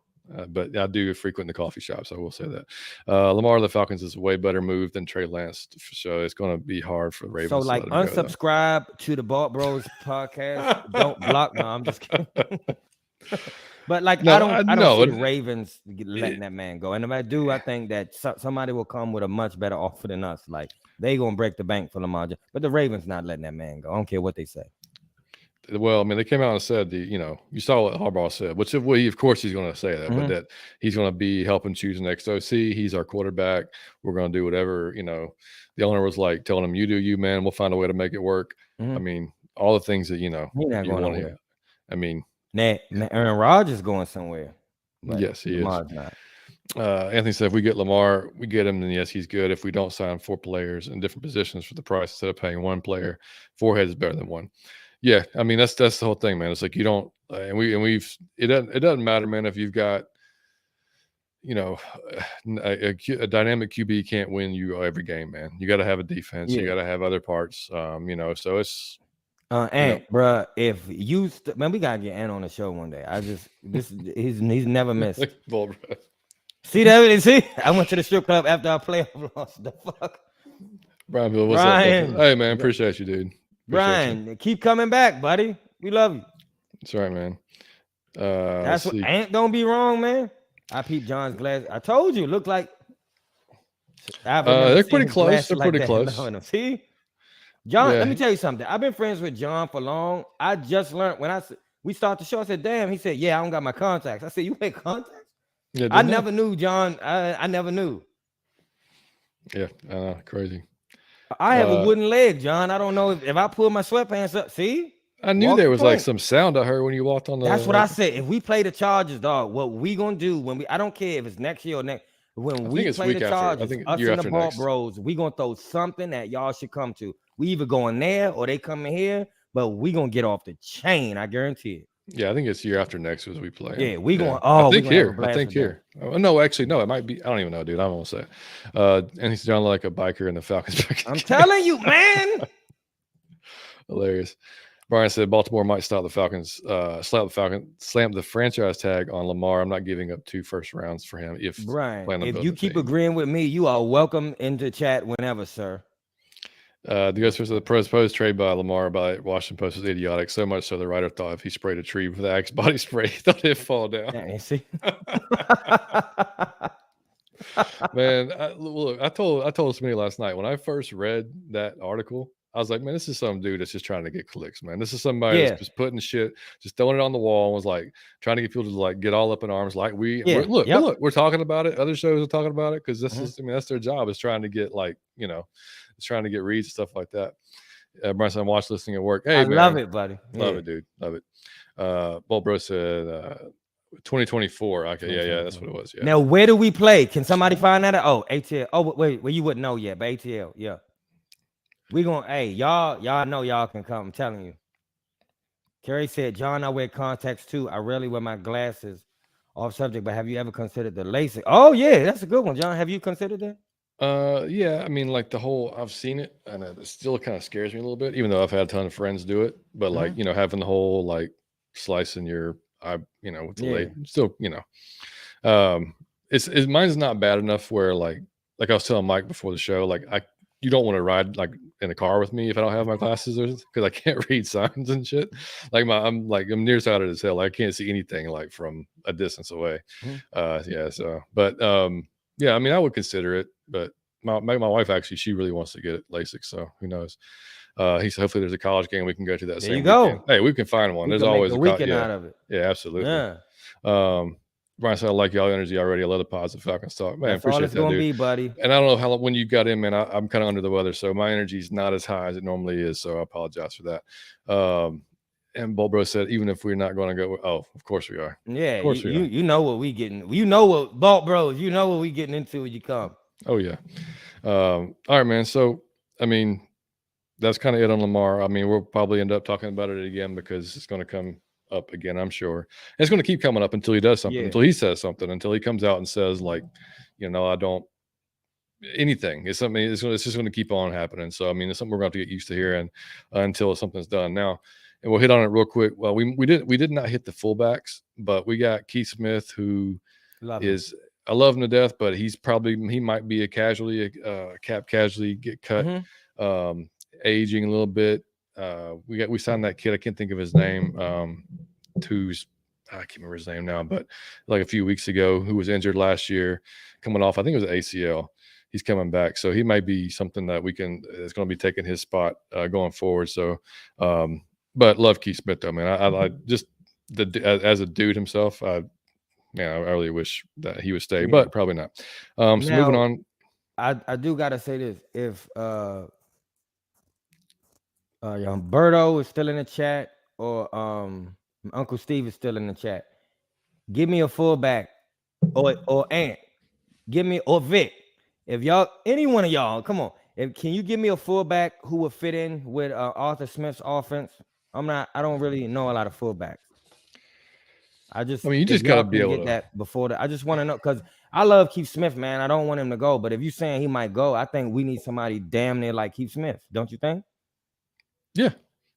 But I do frequent the coffee shops. I will say that. Lamar the Falcons is a way better move than Trey Lance. So it's going to be hard for the Ravens. So like unsubscribe to the Balt Bros podcast. Don't block. No, I'm just kidding. But like I don't see the Ravens letting that man go. And if I do, I think that somebody will come with a much better offer than us. Like they gonna break the bank for Lamar. But the Ravens not letting that man go. I don't care what they say. Well, I mean, they came out and said you saw what Harbaugh said, which of course he's going to say that, but that he's going to be helping choose the next OC. He's our quarterback. We're going to do whatever. The owner was like telling him, "You do you, man. We'll find a way to make it work." I mean, all the things that He's not going nowhere. I mean, Aaron Rodgers going somewhere. Yes, he Lamar's is. Not. Anthony said, if we get Lamar, we get him, then yes, he's good. If we don't sign 4 players in different positions for the price instead of paying 1 player, 4 heads is better than 1. Yeah, I mean that's the whole thing, man. It's like you don't, it doesn't matter, man. If you've got, a dynamic QB can't win you every game, man. You got to have a defense. You got to have other parts, So it's Ant, bruh, if you man, we gotta get Ant on the show one day. He's never missed. See that? See, I went to the strip club after our playoff loss. The fuck, Brian, what's up? Hey man, appreciate you, dude. Brian, keep coming back, buddy. We love you. That's right, man. That's what Ant don't be wrong, man. I peeped John's glass. I told you, look like they're pretty close. They're pretty close. See, John, let me tell you something. I've been friends with John for long. I just learned when we started the show. I said, "Damn." He said, "Yeah, I don't got my contacts." I said, "You ain't contacts?" Yeah, I never knew, John. I never knew. Yeah, crazy. I have a wooden leg, John. I don't know if I pull my sweatpants up. See, I knew there was like some sound I heard when you walked on the. That's what I said. If we play the Chargers, dog, what we gonna do I don't care if it's next year or next. When we play the Chargers, us and the Ball Bros, we gonna throw something that y'all should come to. We either going there or they coming here, but we gonna get off the chain. I guarantee it. Yeah, I think it's year after next as we play. Yeah, we going. Oh, I think here. Oh, no, actually, no. It might be. I don't even know, dude. I won't say. And he's John like a biker in the Falcons. I'm telling you, man. Hilarious. Brian said Baltimore might stop the Falcons, slam the franchise tag on Lamar. I'm not giving up 2 first rounds for him. If you keep agreeing with me, you are welcome into chat whenever, sir. The ghost of the proposed trade by Lamar by Washington Post was idiotic. So much so the writer thought if he sprayed a tree with Axe body spray, he thought it'd fall down. Yeah, see? Man, look, I told somebody last night when I first read that article, I was like, man, this is some dude that's just trying to get clicks, man. This is somebody that's just putting shit, just throwing it on the wall, and was like trying to get people to like get all up in arms. Like look, we're talking about it. Other shows are talking about it because this is, that's their job, is trying to get like, it's trying to get reads, stuff like that. Brian said, watch listening at work. Hey, I love it, buddy. Love it, dude. Love it. Bull Bro said 2024. Okay, yeah, that's what it was. Yeah. Now, where do we play? Can somebody find that? Oh, ATL. Oh, wait, well, you wouldn't know yet, but ATL, yeah. We gonna, hey, y'all know y'all can come. I'm telling you. Kerry said, John, I wear contacts too. I rarely wear my glasses. Off subject, but have you ever considered the LASIK? Oh, yeah, that's a good one, John. Have you considered that? Yeah, I mean, like I've seen it, and it still kind of scares me a little bit, even though I've had a ton of friends do it. But like, having the whole like slicing your eye, with the blade, still, mine's not bad enough where like I was telling Mike before the show, like you don't want to ride like in a car with me if I don't have my glasses, because I can't read signs and shit. Like I'm nearsighted as hell. I can't see anything like from a distance away. Yeah, I mean, I would consider it, but my wife actually, she really wants to get it LASIK, so who knows? He said hopefully there's a college game we can go to that same weekend. Hey, we can find one. There's always a weekend out of it. Yeah, absolutely. Yeah. Brian said, I like y'all energy already. I love the positive Falcons talk. Man, that's appreciate all it's that, gonna dude. Be, buddy. And I don't know how long when you got in, man. I'm kind of under the weather, so my energy is not as high as it normally is. So I apologize for that. And Bulbro said, even if we're not going to go, of course we are. Yeah, you know what we getting. You know what, Bolt Bros, you know what we getting into when you come. Oh, yeah. All right, man. So, I mean, that's kind of it on Lamar. I mean, we'll probably end up talking about it again because it's going to come up again, I'm sure. And it's going to keep coming up until he does something, until he says something, until he comes out and says, like, I don't anything. It's something. It's just going to keep on happening. So, I mean, it's something we're going to have to get used to hearing until something's done. Now, and we'll hit on it real quick. Well, we did not hit the fullbacks, but we got Keith Smith, who I love him to death, but he might be a casualty, cap casualty, get cut, aging a little bit. We signed that kid. I can't think of his name. I can't remember his name now, but like a few weeks ago, who was injured last year, coming off. I think it was an ACL. He's coming back, so he might be something that it's going to be taking his spot going forward. So. But love Keith Smith though, man. I just as a dude himself, I really wish that he would stay, but probably not. So moving on. I do gotta say this: if Berto is still in the chat, or Uncle Steve is still in the chat, give me a fullback, or Ant, give me, or Vic. If y'all, any one of y'all, come on. Can you give me a fullback who would fit in with Arthur Smith's offense? I don't really know a lot of fullbacks. You just gotta be able to get that before I just want to know, because I love Keith Smith, man. I don't want him to go, but if you're saying he might go, I think we need somebody damn near like Keith Smith, don't you think? Yeah,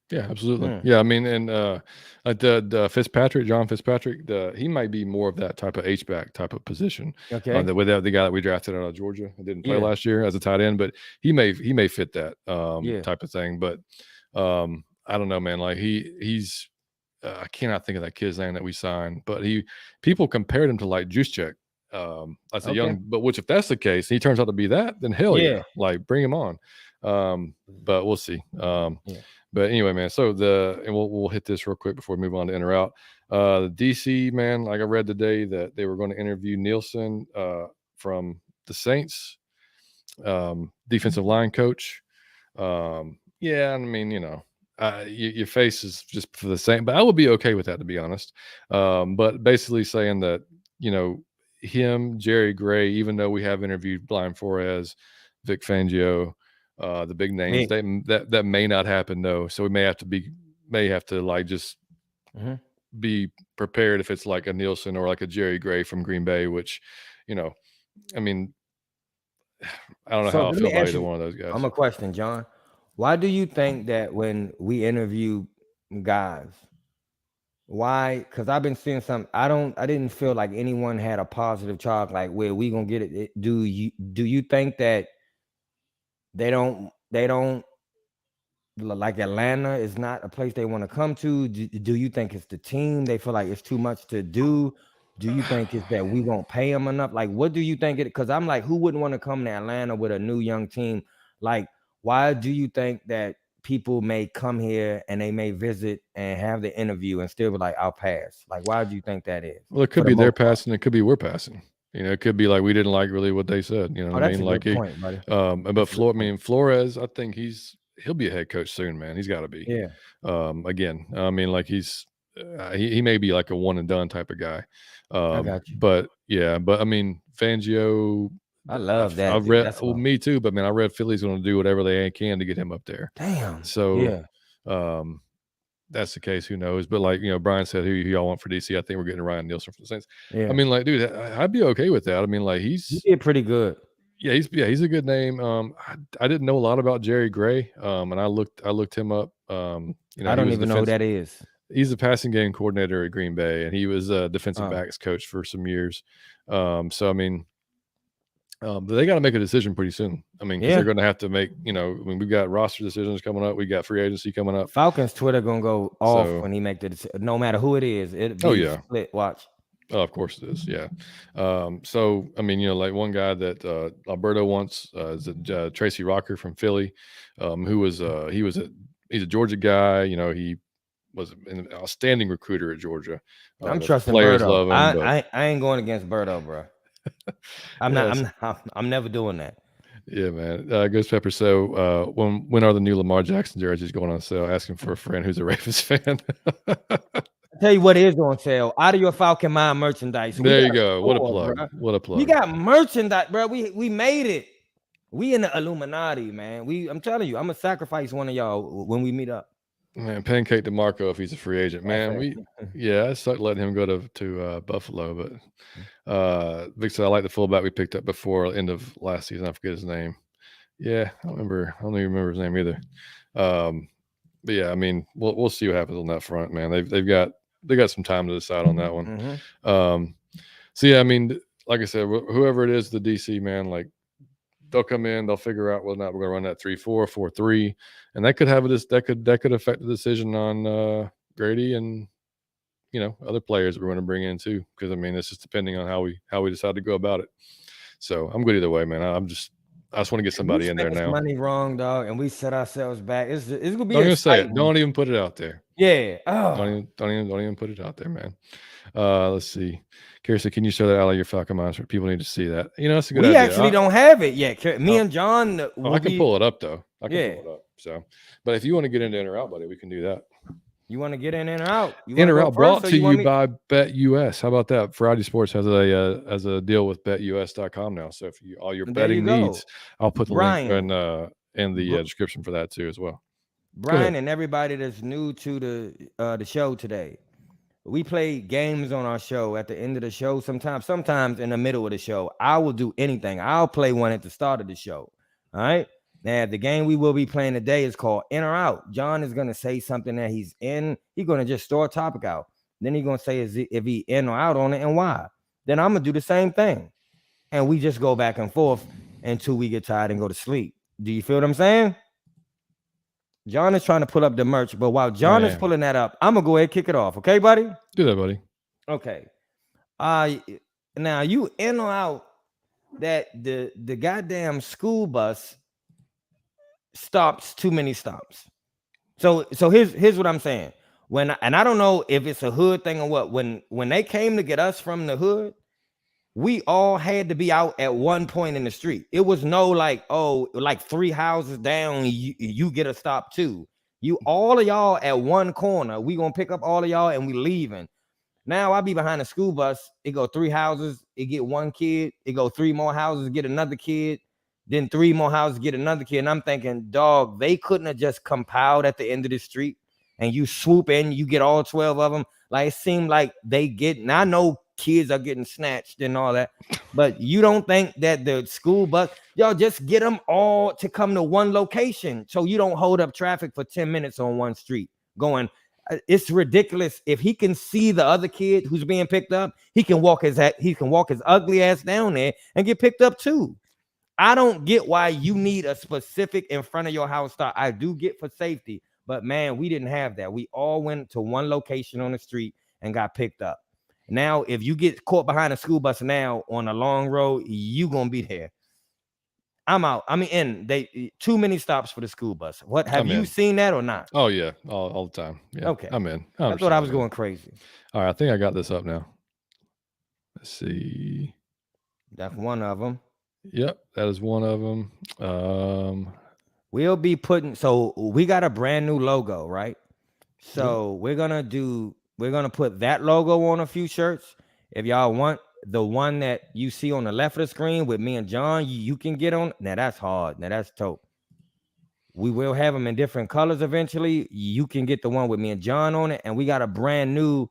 Yeah, absolutely. Yeah, I mean, and the John Fitzpatrick, he might be more of that type of H-back type of position. Okay. The guy that we drafted out of Georgia didn't play Yeah. last year as a tight end, but he may fit that Yeah. type of thing. But I don't know, man. Like he's I cannot think of that kid's name that we signed, but people compared him to like Juszczyk as a young. But which if that's the case, he turns out to be that, then hell yeah, like bring him on. But we'll see. Yeah. But anyway, man. So and we'll hit this real quick before we move on to in or out. The DC, man, like I read today that they were going to interview Nielsen from the Saints, defensive line coach. Yeah, I mean, your face is just for the same, but I would be okay with that, to be honest. But basically saying that, him, Jerry Gray, even though we have interviewed Brian Flores, Vic Fangio, the big names, that may not happen though. So we may have to like just be prepared if it's like a Nielsen or like a Jerry Gray from Green Bay, which, I mean, I don't know how I feel about either one of those guys. I'm a question, John. Why do you think that when we interview guys, why? Because I've been seeing some. I didn't feel like anyone had a positive talk. Like, where we gonna get it? Do you think that they don't like Atlanta is not a place they want to come to? Do you think it's the team? They feel like it's too much to do. Do you think it's that we won't pay them enough? Like, what do you think it? Because I'm like, who wouldn't want to come to Atlanta with a new young team? Like, why do you think that people may come here and they may visit and have the interview and still be like, I'll pass? Like, why do you think that is? Well, it could be they're passing. It could be we're passing. It could be like we didn't like really what they said. You know what I mean? Like, point, buddy. But Flores, I think he'll be a head coach soon, man. He's got to be. Yeah. Again, I mean, like he may be like a one and done type of guy. I got you. But yeah, I mean, Fangio. I love that. I've read. Well, me too. But man, I read Philly's going to do whatever they can to get him up there. Damn. So that's the case. Who knows? But like Brian said, who y'all want for DC? I think we're getting Ryan Nielsen for the Saints. Yeah. I mean, like, dude, I'd be okay with that. I mean, like, he did pretty good. Yeah, he's a good name. I didn't know a lot about Jerry Gray, and I looked him up. I don't even know who that is. He's a passing game coordinator at Green Bay, and he was a defensive backs coach for some years. So I mean, but they got to make a decision pretty soon. I mean, because they're going to have to make. I mean, we've got roster decisions coming up. We got free agency coming up. Falcons Twitter gonna go off when he make the decision. No matter who it is, it'll be split. Watch. Oh, of course it is. Yeah. So I mean, like one guy that Alberto wants is Tracy Rocker from Philly, who was he's a Georgia guy. He was an outstanding recruiter at Georgia. I'm trusting players Berto. Love him. I ain't going against Berto, bro. I'm never doing that. Yeah, man. Ghost Pepper. So when are the new Lamar Jackson jerseys going on sale? Asking for a friend who's a Ravens fan. Tell you what is on sale. Out of your Falcon Mind merchandise. There you go. What a plug. Bro. What a plug. We got merchandise, bro. We made it. We in the Illuminati, man. I'm telling you, I'm gonna sacrifice one of y'all when we meet up. Man, Pancake DeMarco if he's a free agent. Man, I suck letting him go to Buffalo, but Vic said I like the fullback we picked up before end of last season. I forget his name. Yeah, I don't even remember his name either. But yeah, I mean, we'll see what happens on that front, man. They've got some time to decide on that one. So yeah, I mean, like I said, whoever it is, the DC man, like they'll come in, they'll figure out whether or not we're going to run that 3-4, 4-3, and that could that could affect the decision on Grady and other players that we're going to bring in too. Because I mean, it's just depending on how we decide to go about it. So I'm good either way, man. I just want to get somebody in there now. Money wrong, dog, and we set ourselves back. It's gonna be. Don't even say it. Don't even put it out there. Yeah. Oh. Don't even put it out there, man. Let's see. Carrie said, can you show that out of your Falcon Monster? People need to see that. That's a good idea. We actually don't have it yet. Me and John. I can pull it up though. I can pull it up. So, but if you want to get into in or out, buddy, we can do that. You want to get in or out? In or out brought to you by BetUS. How about that? Variety Sports has a deal with BetUS.com now. So if all your betting needs, I'll put the link in the description for that too as well. Brian and everybody that's new to the show today. We play games on our show at the end of the show. Sometimes in the middle of the show. I will do anything. I'll play one at the start of the show. All right. Now, the game we will be playing today is called In or Out. John is going to say something that he's in. He's going to just throw a topic out. Then he's going to say if he in or out on it and why. Then I'm going to do the same thing. And we just go back and forth until we get tired and go to sleep. Do you feel what I'm saying? John is trying to pull up the merch, but while John is pulling that up, I'm going to go ahead and kick it off. Okay, buddy? Do that, buddy. Okay. Now, you in or out that the goddamn school bus stops too many stops. So here's what I'm saying. I don't know if it's a hood thing or what. When they came to get us from the hood, we all had to be out at one point in the street. It was no like 3 houses down, you get a stop too. You all of y'all at one corner. We gonna pick up all of y'all and we leaving. Now I be behind the school bus. It go 3 houses, it get 1 kid. It go 3 more houses, get another kid. Then 3 more houses, get another kid. And I'm thinking, dog, they couldn't have just compiled at the end of the street and you swoop in, you get all 12 of them. Like, it seemed like they get, and I know kids are getting snatched and all that, but you don't think that the school bus, y'all just get them all to come to one location so you don't hold up traffic for 10 minutes on one street going. It's ridiculous. If he can see the other kid who's being picked up, he can walk his ugly ass down there and get picked up too. I don't get why you need a specific in front of your house stop. I do get for safety, but man, we didn't have that. We all went to one location on the street and got picked up. Now, if you get caught behind a school bus now on a long road, you gonna be there. I'm out. I mean, they too many stops for the school bus. What have you seen that or not? Oh yeah, all the time. Yeah. Okay, I'm in. I thought I was going crazy. All right, I think I got this up now. Let's see. That's one of them. Yep, that is one of them. We'll be putting. So we got a brand new logo, right? So we're gonna put that logo on a few shirts. If y'all want the one that you see on the left of the screen with me and John, you can get on. Now that's hard. Now that's dope. We will have them in different colors eventually. You can get the one with me and John on it, and we got a brand new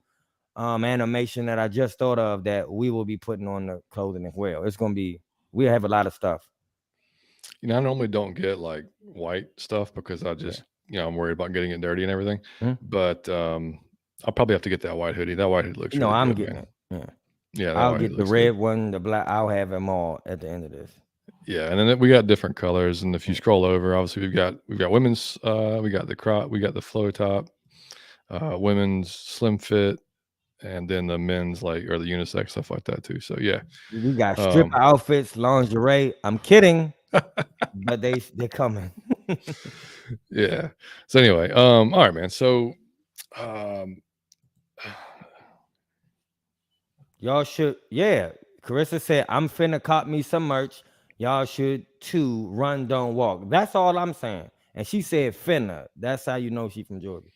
animation that I just thought of that we will be putting on the clothing as well. It's gonna be. We have a lot of stuff. I normally don't get like white stuff because I just I'm worried about getting it dirty and everything. But I'll probably have to get that white hoodie. That white hoodie looks really I'm good, getting man. it. Yeah, I'll get the red one, the black. I'll have them all at the end of this. Yeah, and then we got different colors. And if you scroll over, obviously we've got women's, we got the crop, we got the flow top, women's slim fit, and then the men's or the unisex stuff like that too. So yeah, we got stripper outfits, lingerie. I'm kidding, but they're coming. Yeah. So anyway, all right, man. So y'all should, Carissa said, I'm finna cop me some merch. Y'all should too. Run, don't walk. That's all I'm saying. And she said finna. That's how you know she from Georgia.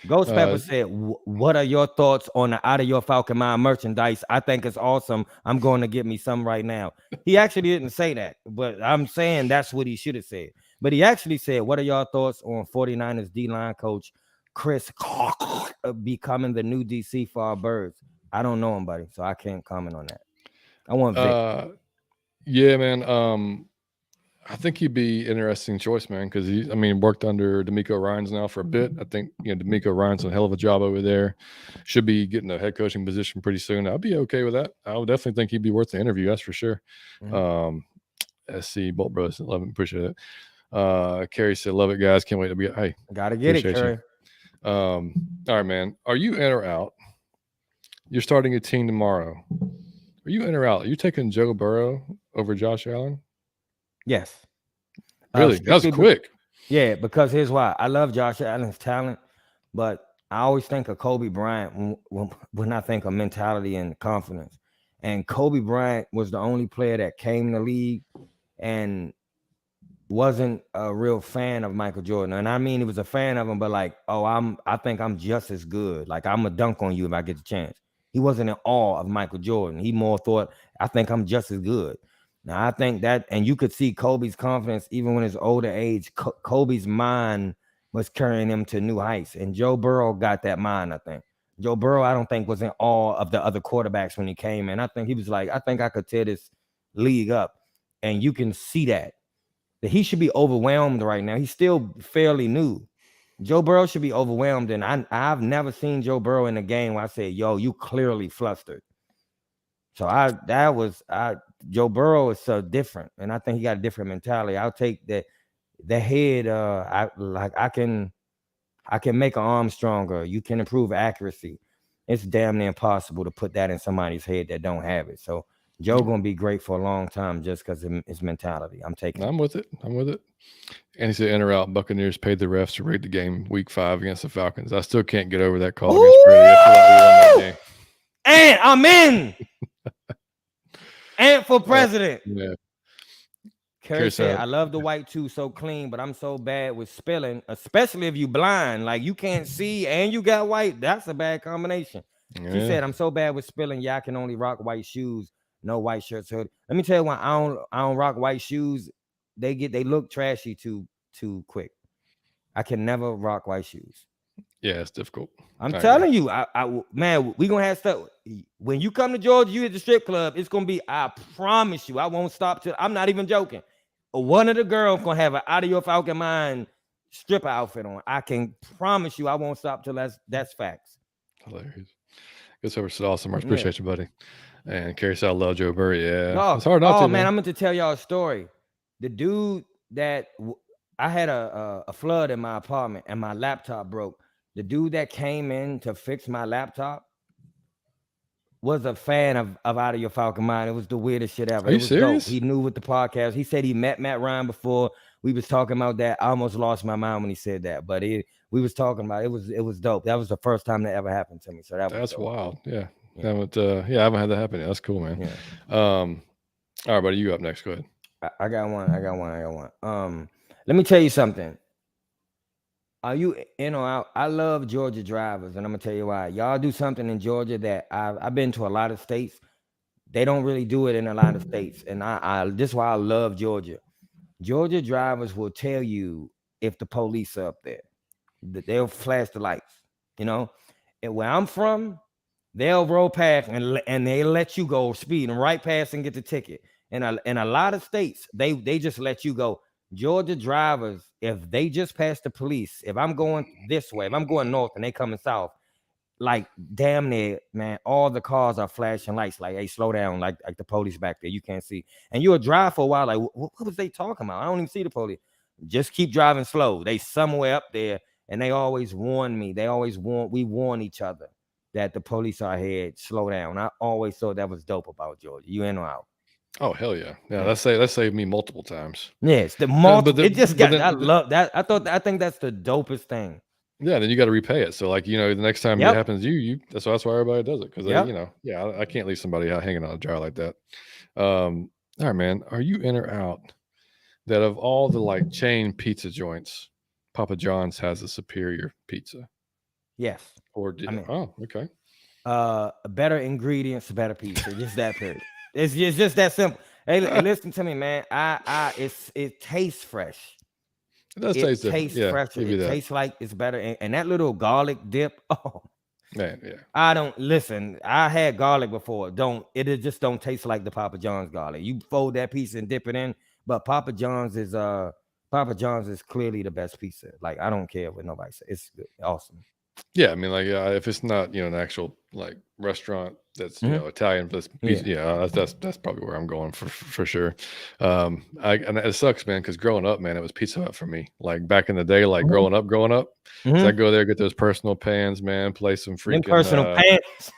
Ghost Pepper said, what are your thoughts on the Out of Your Falcon Mind merchandise? I think it's awesome. I'm going to get me some right now. He actually didn't say that, but I'm saying that's what he should have said. But he actually said, what are your thoughts on 49ers D-line coach Chris becoming the new DC for our Birds? I don't know him, buddy, so I can't comment on that. I want Vic. Yeah, man. I think he'd be interesting choice, man, because he worked under D'Amico Ryans now for a bit. I think D'Amico Ryans done a hell of a job over there. Should be getting a head coaching position pretty soon. I'd be okay with that. I would definitely think he'd be worth the interview. That's for sure. SC Bolt Bros, love it, appreciate it. Carrie said, "Love it, guys. Can't wait to be." Hey, gotta get it, Carrie. All right, man. Are you in or out? You're starting a team tomorrow. Are you in or out? Are you taking Joe Burrow over Josh Allen? Yes. Really? That was quick. Yeah, because here's why. I love Josh Allen's talent, but I always think of Kobe Bryant when I think of mentality and confidence. And Kobe Bryant was the only player that came in the league and wasn't a real fan of Michael Jordan. And I mean, he was a fan of him, but I think I'm just as good. Like, I'm a dunk on you if I get the chance. He wasn't in awe of Michael Jordan. He more thought, I think I'm just as good. Now, I think that, and you could see Kobe's confidence, even when his older age, Kobe's mind was carrying him to new heights. And Joe Burrow got that mind, I think. Joe Burrow, I don't think, was in awe of the other quarterbacks when he came in. I think he was like, I think I could tear this league up. And you can see that. that he should be overwhelmed right now. He's still fairly new. Joe Burrow should be overwhelmed, and I've never seen Joe Burrow in a game where I said, "Yo, you clearly flustered." So Joe Burrow is so different, and I think he got a different mentality. I'll take the head. I can make an arm stronger. You can improve accuracy. It's damn near impossible to put that in somebody's head that don't have it. So Joe gonna be great for a long time just because of his mentality. I'm with it. And he said, "In or out, Buccaneers paid the refs to rig the game week 5 against the Falcons." I still can't get over that call against Brady. I feel like we won that game. And I'm in. And for president. Yeah. Kerry said, "I love the white too, so clean, but I'm so bad with spilling, especially if you blind, like you can't see and you got white. That's a bad combination." Yeah. She said, "I'm so bad with spilling. Yeah, I can only rock white shoes, no white shirts." Let me tell you why I don't rock white shoes. They look trashy too quick. I can never rock white shoes. Yeah, it's difficult. I'm telling you, man, we gonna have stuff. When you come to Georgia, you at the strip club, it's gonna be, I promise you, I won't stop till, I'm not even joking. One of the girls gonna have an Out of Your Falcon Mind stripper outfit on. I can promise you, I won't stop till that's facts. Hilarious. Good over said awesome. I appreciate you, buddy. And Kerry said, "I love Joe Burrow." Yeah, it's hard not to. Oh man, I'm going to tell y'all a story. The dude that I had a flood in my apartment and my laptop broke. The dude that came in to fix my laptop was a fan of Out of Your Falcon Mind. It was the weirdest shit ever. Are you serious? Dope. He knew with the podcast. He said he met Matt Ryan before. We was talking about that. I almost lost my mind when he said that, but we was talking about it. It was dope. That was the first time that ever happened to me. So that's dope. Wild. Yeah. I haven't had that happen yet. That's cool, man. Yeah. All right, buddy, you up next. Go ahead. I got one. Let me tell you something. Are you in or out? I love Georgia drivers, and I'm gonna tell you why. Y'all do something in Georgia that I've been to a lot of states. They don't really do it in a lot of states, and this is why I love Georgia. Georgia drivers will tell you if the police are up there. They'll flash the lights, and where I'm from, they'll roll past and they let you go speeding right past and get the ticket. And a lot of states, they just let you go. Georgia drivers, if they just pass the police, if I'm going this way, if I'm going north and they coming south, like damn near, man, all the cars are flashing lights like, hey, slow down, like the police back there, you can't see. And you'll drive for a while, like, what was they talking about? I don't even see the police. Just keep driving slow. They somewhere up there, and they always warn me. We warn each other that the police are ahead, slow down. I always thought that was dope about Georgia. You in or out? Oh, hell yeah. Yeah, that saved me multiple times. Yes, I love that. I think that's the dopest thing. Yeah, then you got to repay it. So like, the next time it happens to you, that's why everybody does it. Because I can't leave somebody out hanging on a jar like that. All right, man. Are you in or out that of all the like chain pizza joints, Papa John's has a superior pizza? Yes. Okay. Better ingredients, better pizza. Just that period. It's just that simple. Hey, listen to me, man. It tastes fresh. It does taste fresher. It tastes like it's better. And that little garlic dip. Oh man, yeah. I don't listen. I had garlic before. It just don't taste like the Papa John's garlic. You fold that pizza and dip it in. But Papa John's is clearly the best pizza. Like I don't care what nobody says. It's good. Awesome. Yeah, I mean, like, if it's not, an actual like restaurant that's Italian, that's that's probably where I'm going for sure. And it sucks, man, because growing up, man, it was Pizza Hut for me. Like back in the day, like growing up, so I go there, get those personal pans, man, play some freaking personal pans.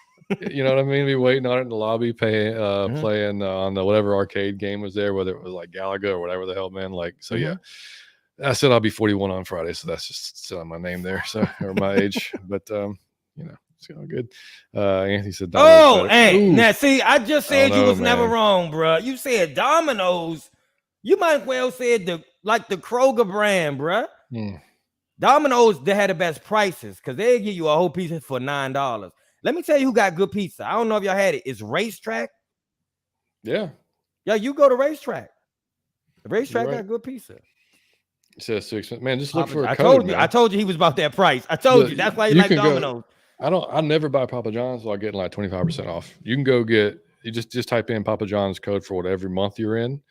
You know what I mean? Be waiting on it in the lobby, playing on the whatever arcade game was there, whether it was like Galaga or whatever the hell, man. Like, so yeah. I said I'll be 41 on Friday, so that's just still on my name there, so or my age. But it's all good. Anthony said, "Oh, hey, now see, I just said you was never wrong, bro. You said Domino's. You might well said the Kroger brand, bro. Domino's, they had the best prices because they give you a whole pizza for $9. Let me tell you who got good pizza. I don't know if y'all had it. It's Racetrack. Yeah, you go to Racetrack. The Racetrack got good pizza. He says too expensive. Man, just look for a code. I told you he was about that price. I told you. That's why you like Domino's. I never buy Papa John's, so I get like 25% off. You can go get, you just type in Papa John's code for whatever month you're in,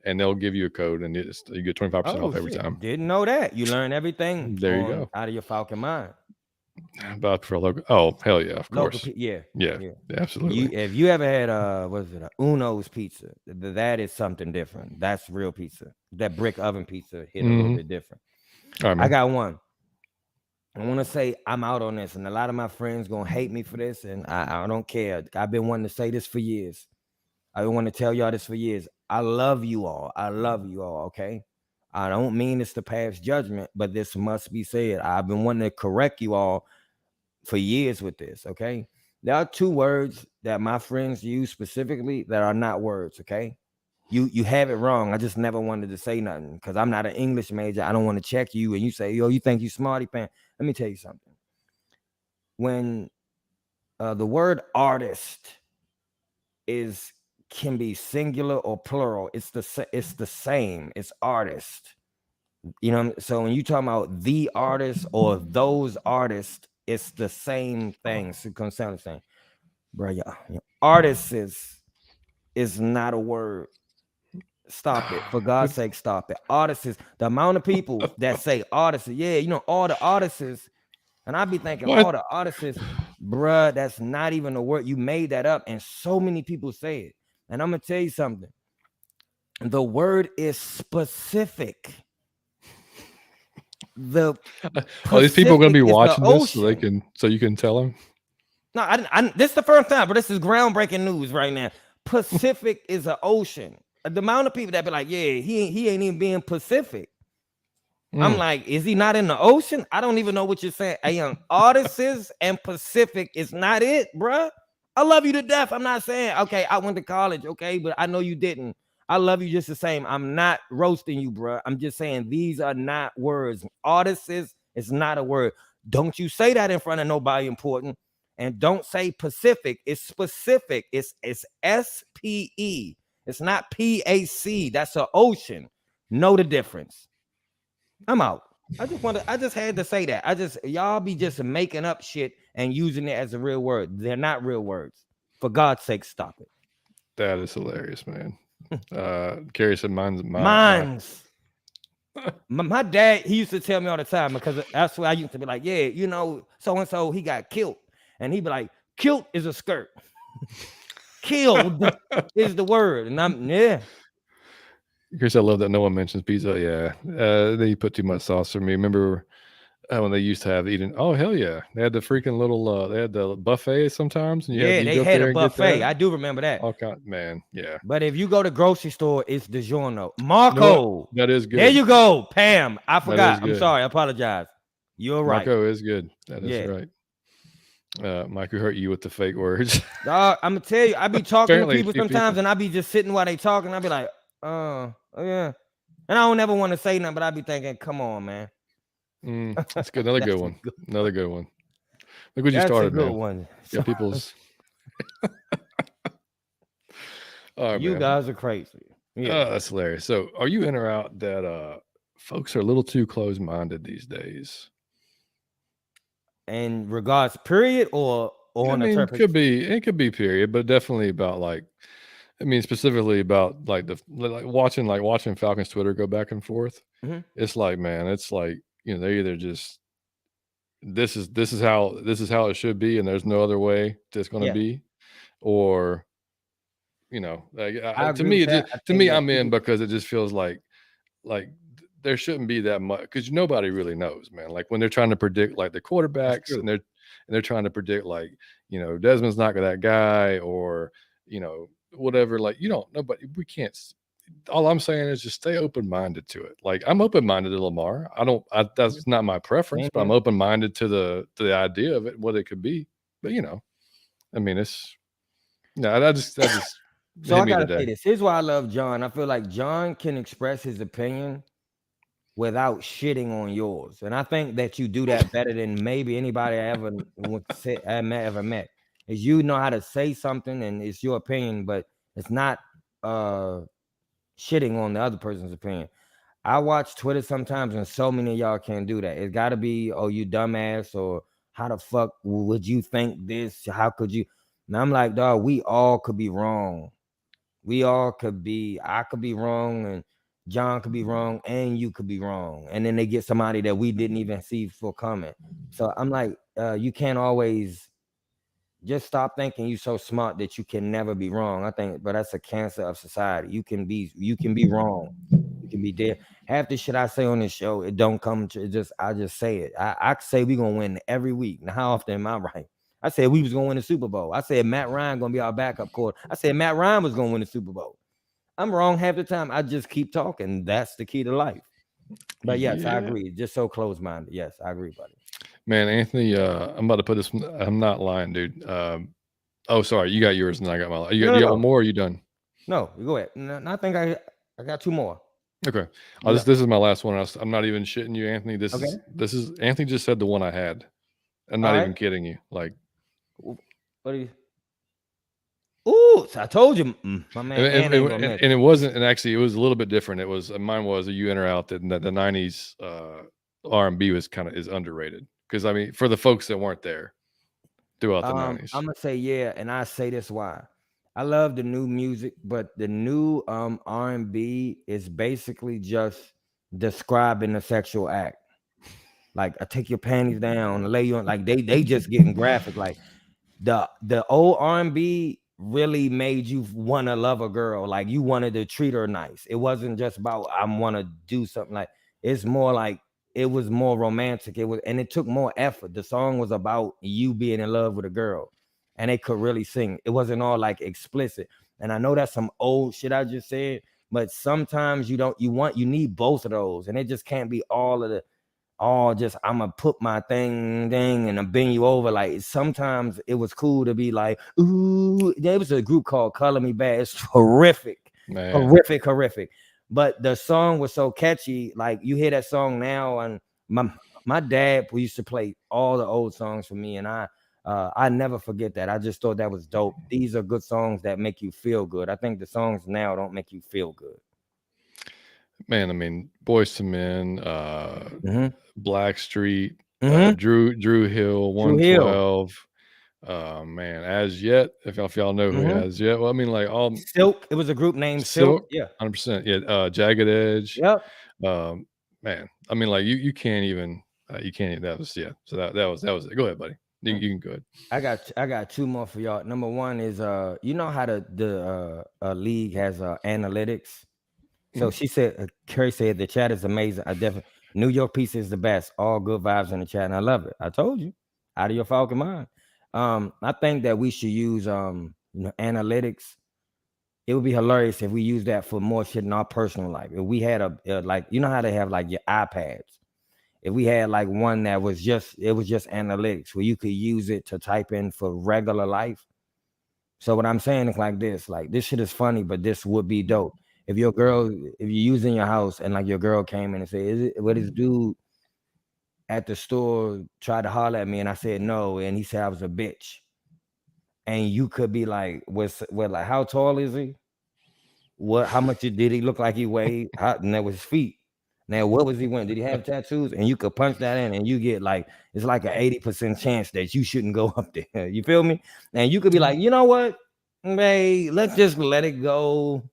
and they'll give you a code, and you get 25% Oh off every shit! time. Didn't know that. You learn everything There you go. out of your Falcon mind. About for a local. Oh hell yeah, of Local, course. yeah, Yeah, yeah. absolutely. If you ever had what is it, a Uno's pizza, that is something different. That's real pizza. That brick oven pizza hit a little bit different. All right, I man. got one. I want to say I'm out on this, and a lot of my friends gonna hate me for this, and I don't care. I've been wanting to say this for years. I want to tell y'all this for years. I love you all. I love you all. Okay. I don't mean this to pass judgment, but this must be said. I've been wanting to correct you all for years with this. Okay. There are two words that my friends use specifically that are not words. Okay. You have it wrong. I just never wanted to say nothing because I'm not an English major. I don't want to check you and you say, yo, you think you smarty pants. Let me tell you something. When the word artist can be singular or plural, it's the same. It's artist. You know, so when you talk about the artist or those artists, it's the same thing. So it comes sound the same, bro. Yeah, artist is not a word. Stop it. For God's sake, stop it. Artists, the amount of people that say artists, yeah, you know, all the artists, and I be thinking all the artists, bruh, that's not even a word. You made that up, and so many people say it. And I'm gonna tell you something. The word is specific. These people are gonna be watching this so you can tell them. No, this is the first time, but this is groundbreaking news right now. Pacific is an ocean. The amount of people that be like, yeah, he ain't even being Pacific. I'm like, is he not in the ocean? I don't even know what you're saying. Hey, young artists and Pacific is not it, bruh. I love you to death. I'm not saying, okay, I went to college, okay, but I know you didn't. I love you just the same. I'm not roasting you, bruh. I'm just saying these are not words. Artists is not a word. Don't you say that in front of nobody important. And don't say Pacific. It's specific. It's SPE. It's not PAC. That's an ocean. Know the difference. I'm out. I just had to say that. Y'all be just making up shit and using it as a real word. They're not real words. For God's sake, stop it. That is hilarious, man. Carry some mine's. My dad, he used to tell me all the time because that's why I used to be like, yeah, you know, so and so he got killed, and he'd be like, "Kilt is a skirt. Killed is the word," and I'm Chris, I love that no one mentions pizza. Yeah, they put too much sauce for me. Remember when they used to have eating? Oh hell yeah, they had the freaking little. They had the buffet sometimes, and they had a buffet. I do remember that. Man, yeah. But if you go to grocery store, it's DiGiorno. Marco, that is good. There you go, Pam. I forgot. I'm sorry. I apologize. You're right. Marco is good. That is right. Michael hurt you with the fake words. I'm gonna tell you, I be talking to people sometimes, and I be just sitting while they talking. I be like, oh yeah, and I don't ever want to say nothing, but I be thinking, come on, man. That's good. Another good one. Another good one. Look what you started, man. That's a good one. Yeah, people's. All right, you guys are crazy. Yeah, that's hilarious. So, are you in or out that folks are a little too close-minded these days? In regards, period, or on it could be period, but definitely about specifically about watching Falcons Twitter go back and forth. Mm-hmm. It's like, man, it's like, you know, they either just this is how it should be, and there's no other way it's going to be, or you know, to me, I'm in because it just feels like there shouldn't be that much because nobody really knows, man. Like when they're trying to predict like the quarterbacks and they're trying to predict like, you know, Desmond's not that guy or, you know, whatever. Like you don't know, but we can't. All I'm saying is just stay open-minded to it. Like I'm open-minded to Lamar. That's not my preference, but I'm open-minded to the idea of it, what it could be. But you know, I mean, I just. So I gotta say this. Here's why I love John. I feel like John can express his opinion without shitting on yours, and I think that you do that better than maybe anybody I ever met. Is you know how to say something, and it's your opinion, but it's not shitting on the other person's opinion. I watch Twitter sometimes, and so many of y'all can't do that. It's got to be, oh, you dumbass, or how the fuck would you think this? How could you? And I'm like, dog, we all could be wrong. We all could be, I could be wrong, and John could be wrong, and you could be wrong. And then they get somebody that we didn't even see for coming. So I'm like, you can't always just stop thinking you so smart that you can never be wrong. I think, but that's a cancer of society. You can be wrong. You can be dead. Half the shit I say on this show, it don't come to just, I just say it. I say we gonna win every week. Now, how often am I right? I said we was gonna win the Super Bowl. I said Matt Ryan gonna be our backup quarterback. I said Matt Ryan was gonna win the Super Bowl. I'm wrong half the time. I just keep talking. That's the key to life. But yes, I agree. Just so close-minded. Yes, I agree, buddy. Man, Anthony, I'm about to put this. I'm not lying, dude. Oh, sorry, you got yours and I got my. You got one more? Or are you done? No, you go ahead. No, I think I got two more. Okay. This is my last one. I'm not even shitting you, Anthony. This is Anthony just said the one I had. I'm not even kidding you. Like, what are you? Ooh, so I told you, my man. And it wasn't, and actually, it was a little bit different. It was mine was a you in or out that the '90s R&B was is underrated because I mean, for the folks that weren't there throughout the '90s, I'm gonna say yeah, and I say this why. I love the new music, but the new R&B is basically just describing a sexual act. Like, I take your panties down, lay you on, like they just getting graphic. Like the old R&B really made you want to love a girl. Like, you wanted to treat her nice. It wasn't just about I want to do something. Like, it's more like it was more romantic. And it took more effort. The song was about you being in love with a girl, and they could really sing. It wasn't all like explicit. And I know that's some old shit I just said, but sometimes you need both of those, and it just can't be all just I'm gonna put my thing and I'm bend you over. Like, sometimes it was cool to be like, ooh. There was a group called Color Me Bad. It's horrific, man. horrific. But the song was so catchy. Like, you hear that song now, and my dad used to play all the old songs for me, and I never forget that. I just thought that was dope. These are good songs that make you feel good. I think the songs now don't make you feel good. Man, I mean, Boyz II Men, Blackstreet, Drew Hill, 112. Man, As Yet, if y'all know who As Yet. Well, I mean, like all Silk. It was a group named Silk. Yeah, 100%. Yeah, Jagged Edge. Yep. Man, I mean, like you can't even. That was So that was it. Go ahead, buddy. You can go ahead. I got two more for y'all. Number one is you know how the league has analytics. So she said, Carrie said the chat is amazing. I definitely New York piece is the best. All good vibes in the chat, and I love it. I told you, out of your Falcon mind. I think that we should use analytics. It would be hilarious if we use that for more shit in our personal life. If we had like, you know how they have like your iPads. If we had like one that was just analytics where you could use it to type in for regular life. So what I'm saying is like this shit is funny, but this would be dope. If you're using your house and like your girl came in and said, what this dude at the store tried to holler at me and I said no, and he said I was a bitch. And you could be like, like, how tall is he? How much did he look like he weighed? And that was his feet. Now, what was he wearing? Did he have tattoos? And you could punch that in and you get like, it's like an 80% chance that you shouldn't go up there. You feel me? And you could be like, you know what? Hey, let's just let it go.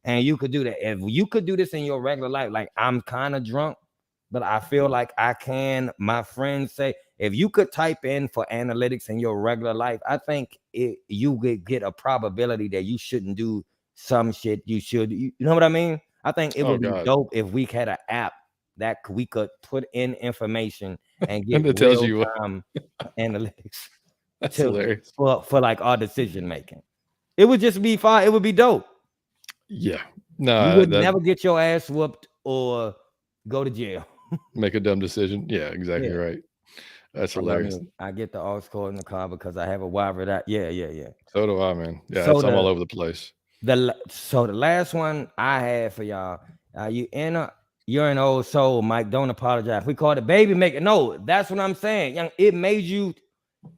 And you could do that. If you could do this in your regular life, like, I'm kind of drunk, but I feel like I can. My friends say, if you could type in for analytics in your regular life, I think you could get a probability that you shouldn't do some shit you should. You know what I mean? I think it would be dope if we had an app that we could put in information and get real-time analytics. That's hilarious. For like our decision making. It would just be fine. It would be dope. Yeah. No, you would never get your ass whooped or go to jail. Make a dumb decision. Yeah, exactly right. That's hilarious. I get the aux cord in the car because I have a wire that. Yeah. So do I, man. Yeah, so I'm all over the place. So the last one I had for y'all, you're an old soul, Mike. Don't apologize. We called it baby maker. No, that's what I'm saying. Young, it made you.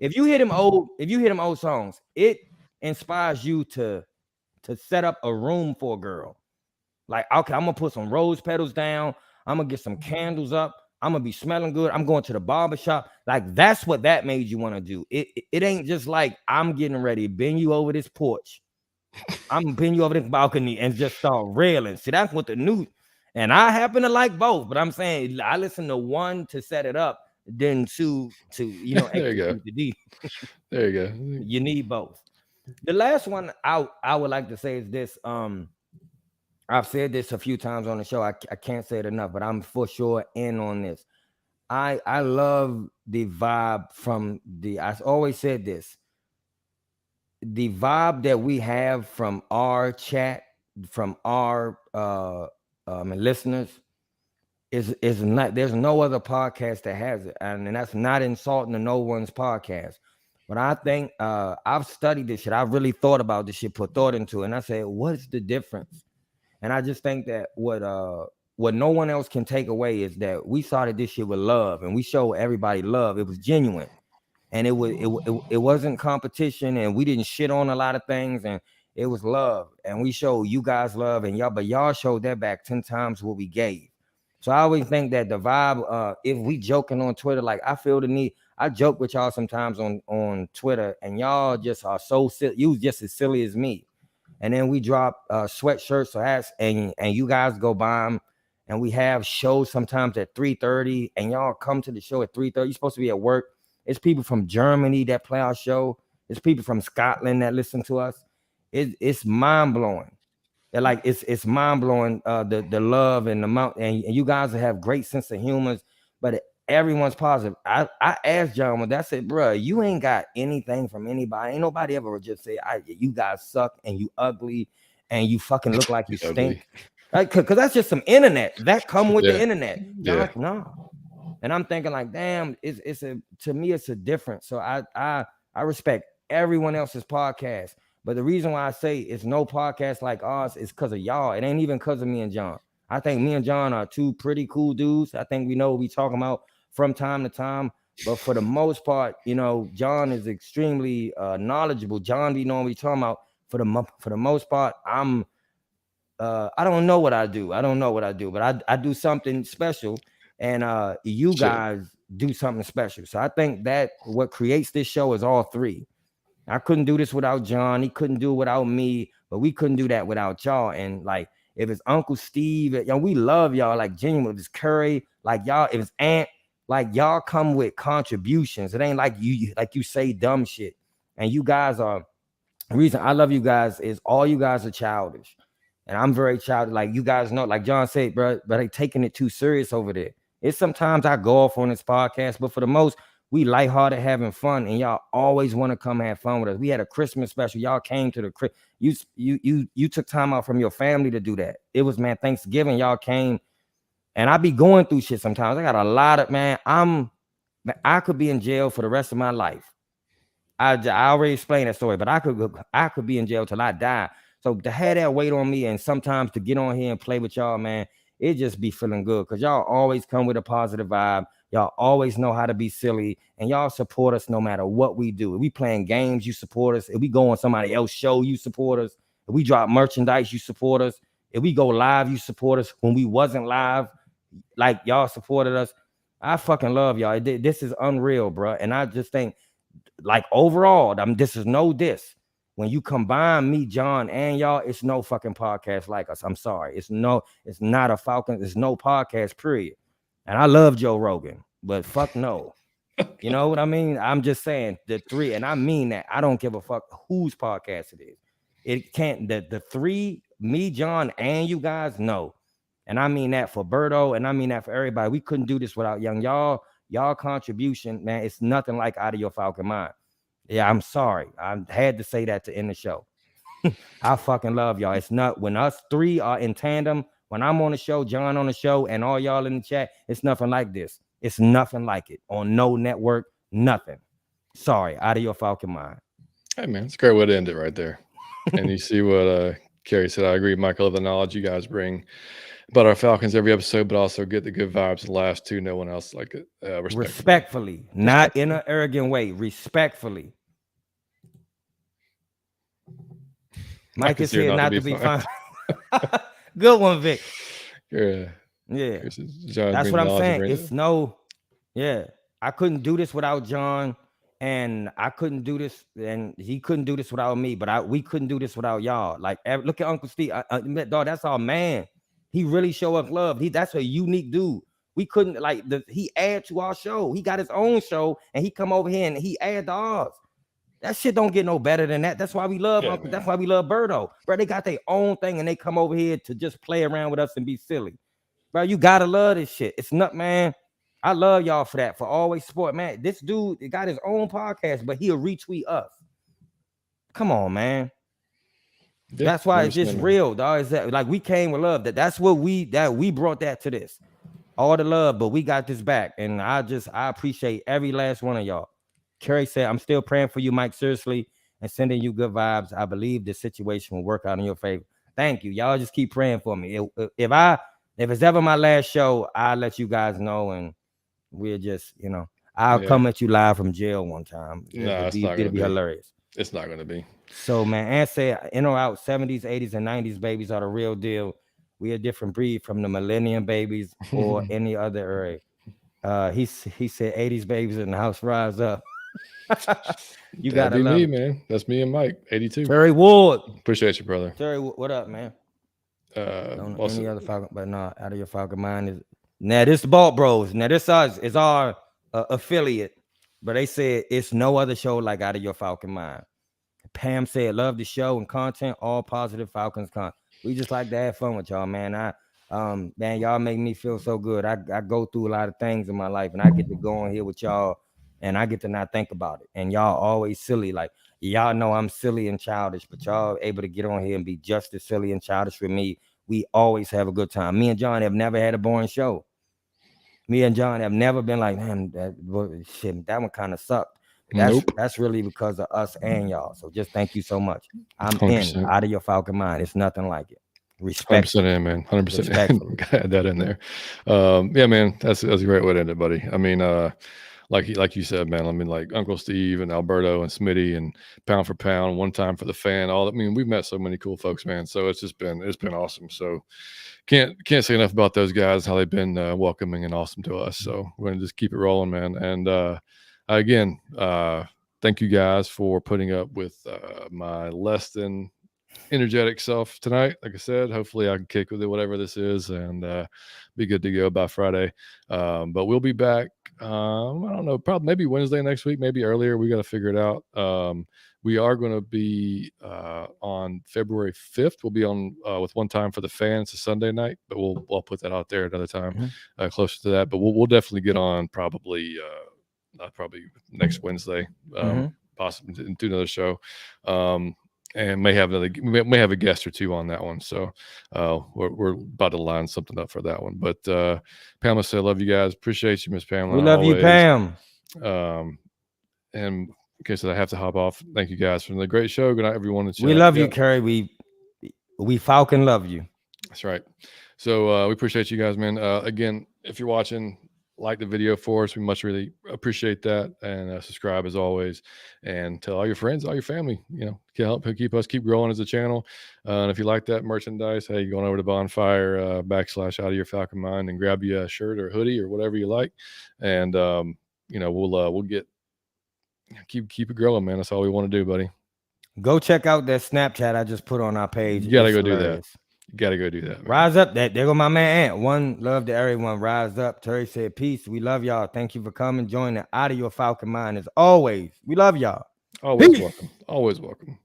If you hear them old songs, it inspires you to set up a room for a girl. Like, okay, I'm gonna put some rose petals down. I'm gonna get some candles up. I'm gonna be smelling good. I'm going to the barbershop. Like, that's what that made you want to do. It ain't just like I'm getting ready to bend you over this porch I'm gonna pin you over the balcony and just start railing. See, that's what the new. And I happen to like both, but I'm saying I listen to one to set it up, then two to There you go. execute the D. There you go. You need both. The last one I would like to say is this. I've said this a few times on the show. I can't say it enough, but I'm for sure in on this. I love the vibe from the. I always said this. The vibe that we have from our chat, from our listeners, is not. There's no other podcast that has it, and that's not insulting to no one's podcast. But I think I've studied this shit. I've really thought about this shit, put thought into it, and I said, what's the difference? And I just think that what no one else can take away is that we started this shit with love, and we show everybody love. It was genuine, and it wasn't competition, and we didn't shit on a lot of things, and it was love, and we show you guys love, and y'all showed that back 10 times what we gave. So I always think that the vibe, if we joking on Twitter, like I feel the need. I joke with y'all sometimes on Twitter, and y'all just are so silly. You just as silly as me. And then we drop sweatshirts or hats, and you guys go buy them. And we have shows sometimes at 3:30, and y'all come to the show at 3:30. You're supposed to be at work. It's people from Germany that play our show. It's people from Scotland that listen to us. It's mind blowing. Like it's mind blowing. The love and the amount, and you guys have great sense of humor, but everyone's positive. I asked John when I said, bro, you ain't got anything from anybody. Ain't nobody ever just say, you guys suck and you ugly and you fucking look like you stink. Like, cause that's just some internet that come with the internet. John, no. And I'm thinking like, damn, to me, it's a difference. So I respect everyone else's podcast. But the reason why I say it's no podcast like ours is because of y'all. It ain't even because of me and John. I think me and John are two pretty cool dudes. I think we know what we talking about from time to time. But for the most part, John is extremely knowledgeable. John be knowing what we talking about. For the most part, I don't know what I do. But I do something special. And you guys do something special. So I think that what creates this show is all three. I couldn't do this without John. He couldn't do it without me. But we couldn't do that without y'all. And like, if it's Uncle Steve, we love y'all, like genuine. If it's Curry, like y'all, if it's Aunt, like y'all come with contributions. It ain't like you say dumb shit. And you guys are, the reason I love you guys is all you guys are childish. And I'm very childish. Like you guys know, like John said, bro, but they taking it too serious over there. It's sometimes I go off on this podcast, but for the most, we lighthearted, having fun, and y'all always want to come have fun with us. We had a Christmas special. Y'all came to the you took time out from your family to do that. It was, man, Thanksgiving. Y'all came, and I be going through shit sometimes. I got a lot of, man. I could be in jail for the rest of my life. I already explained that story, but I could be in jail till I die. So to have that weight on me, and sometimes to get on here and play with y'all, man, it just be feeling good because y'all always come with a positive vibe. Y'all always know how to be silly, and y'all support us no matter what we do. If we playing games, you support us. If we go on somebody else's show, you support us. If we drop merchandise, you support us. If we go live, you support us. When we wasn't live, like y'all supported us. I fucking love y'all. This is unreal, bro. And I just think, like overall, this is no diss. When you combine me, John, and y'all, it's no fucking podcast like us. I'm sorry. It's not a Falcons. It's no podcast, period. And I love Joe Rogan, but fuck no. You know what I mean? I'm just saying the three, and I mean that. I don't give a fuck whose podcast it is. It can't, the three, me, John, and you guys, no. And I mean that for Berto, and I mean that for everybody. We couldn't do this without y'all contribution, man. It's nothing like Out of Your Falcon Mind. Yeah, I'm sorry. I had to say that to end the show. I fucking love y'all. It's not, when us three are in tandem, when I'm on the show, John on the show, and all y'all in the chat, it's nothing like this. It's nothing like it on no network, nothing. Sorry, Out of Your Falcon Mind. Hey, man, it's a great way to end it right there. And you see what Kerry said. I agree, Michael, the knowledge you guys bring about our Falcons every episode, but also get the good vibes the last two. No one else like it. Respectfully, not in an arrogant way. Respectfully. Mike is here not to be fine. Good one, Vic. Yeah. That's what I'm saying. It's no, I couldn't do this without John And I couldn't do this, and he couldn't do this without me, but we couldn't do this without y'all. Like, look at Uncle Steve. Dog, that's our man. He really show us love. That's a unique dude. We couldn't, like, he add to our show. He got his own show, and he come over here and he add to ours. That shit don't get no better than that. That's why we love Uncle. Man. That's why we love Birdo. Bro, they got their own thing, and they come over here to just play around with us and be silly. Bro, you gotta love this shit. It's not, man. I love y'all for that, for always support, man. This dude got his own podcast, but he'll retweet us. Come on, man. Yeah, that's why it's just real, dog. Is that like we came with love? That's what we brought that to this. All the love, but we got this back. And I appreciate every last one of y'all. Kerry said, I'm still praying for you, Mike, seriously, and sending you good vibes. I believe the situation will work out in your favor. Thank you. Y'all just keep praying for me. If it's ever my last show, I'll let you guys know, and we'll just, I'll come at you live from jail one time. No, it'll be hilarious. It's not going to be. So, man, and say in or out, 70s, 80s, and 90s babies are the real deal. We a different breed from the millennium babies or any other area. He said 80s babies in the house, rise up. You gotta be love me, man. That's me and Mike, 82. Terry Ward. Appreciate you, brother. Terry, what up, man? Any other Falcon, but no, out of your Falcon mind is now this the Balt Bros. Now this is our affiliate, but they said it's no other show like Out of Your Falcon Mind. Pam said, love the show and content, all positive Falcons content. We just like to have fun with y'all, man. Man, y'all make me feel so good. I go through a lot of things in my life, and I get to go on here with y'all, and I get to not think about it. And y'all always silly. Like, y'all know I'm silly and childish, but y'all able to get on here and be just as silly and childish with me. We always have a good time. Me and John have never had a boring show. Me and John have never been like, man, that one kind of sucked. That's really because of us and y'all. So just thank you so much. I'm 100%. In Out of Your Falcon Mind. It's nothing like it. Respect. 100% in, man. 100% add that in there. Yeah, man. That's a great way to end it, buddy. I mean, like you said, man. I mean, like Uncle Steve and Alberto and Smitty and Pound for Pound, One Time for the Fan. We've met so many cool folks, man. So it's been awesome. So can't say enough about those guys, how they've been welcoming and awesome to us. So we're gonna just keep it rolling, man. And again, thank you guys for putting up with my less than energetic self tonight. Like I said, hopefully I can kick with it, whatever this is, and be good to go by Friday. But we'll be back. I don't know, probably maybe Wednesday next week, maybe earlier. We got to figure it out. We are going to be on February 5th. We'll be on with One Time for the Fan. It's a Sunday night, but we'll put that out there another time closer to that. But we'll definitely get on probably next Wednesday, possibly do another show. And may have a guest or two on that one. So we're about to line something up for that one. But Pamela said, love you guys. Appreciate you, Miss Pamela. We love you, Pam. And okay, so I have to hop off. Thank you guys for the great show. Good night, everyone. We love you, Kerry. We Falcon love you. That's right. So we appreciate you guys, man. Again, if you're watching, like the video for us. We much really appreciate that. And subscribe as always, and tell all your friends, all your family, keep growing as a channel. And if you like that merchandise, hey, going over to Bonfire / Out of Your Falcon Mind and grab you a shirt or a hoodie or whatever you like. And we'll get keep it growing, man. That's all we want to do, buddy. Go check out that Snapchat I just put on our page. You gotta go do that. You got to go do that, man. Rise up. There go my man Ant. One love to everyone. Rise up. Terry said, peace. We love y'all. Thank you for coming. Joining Out of Your Falcon Mind as always. We love y'all. Always welcome. Always welcome.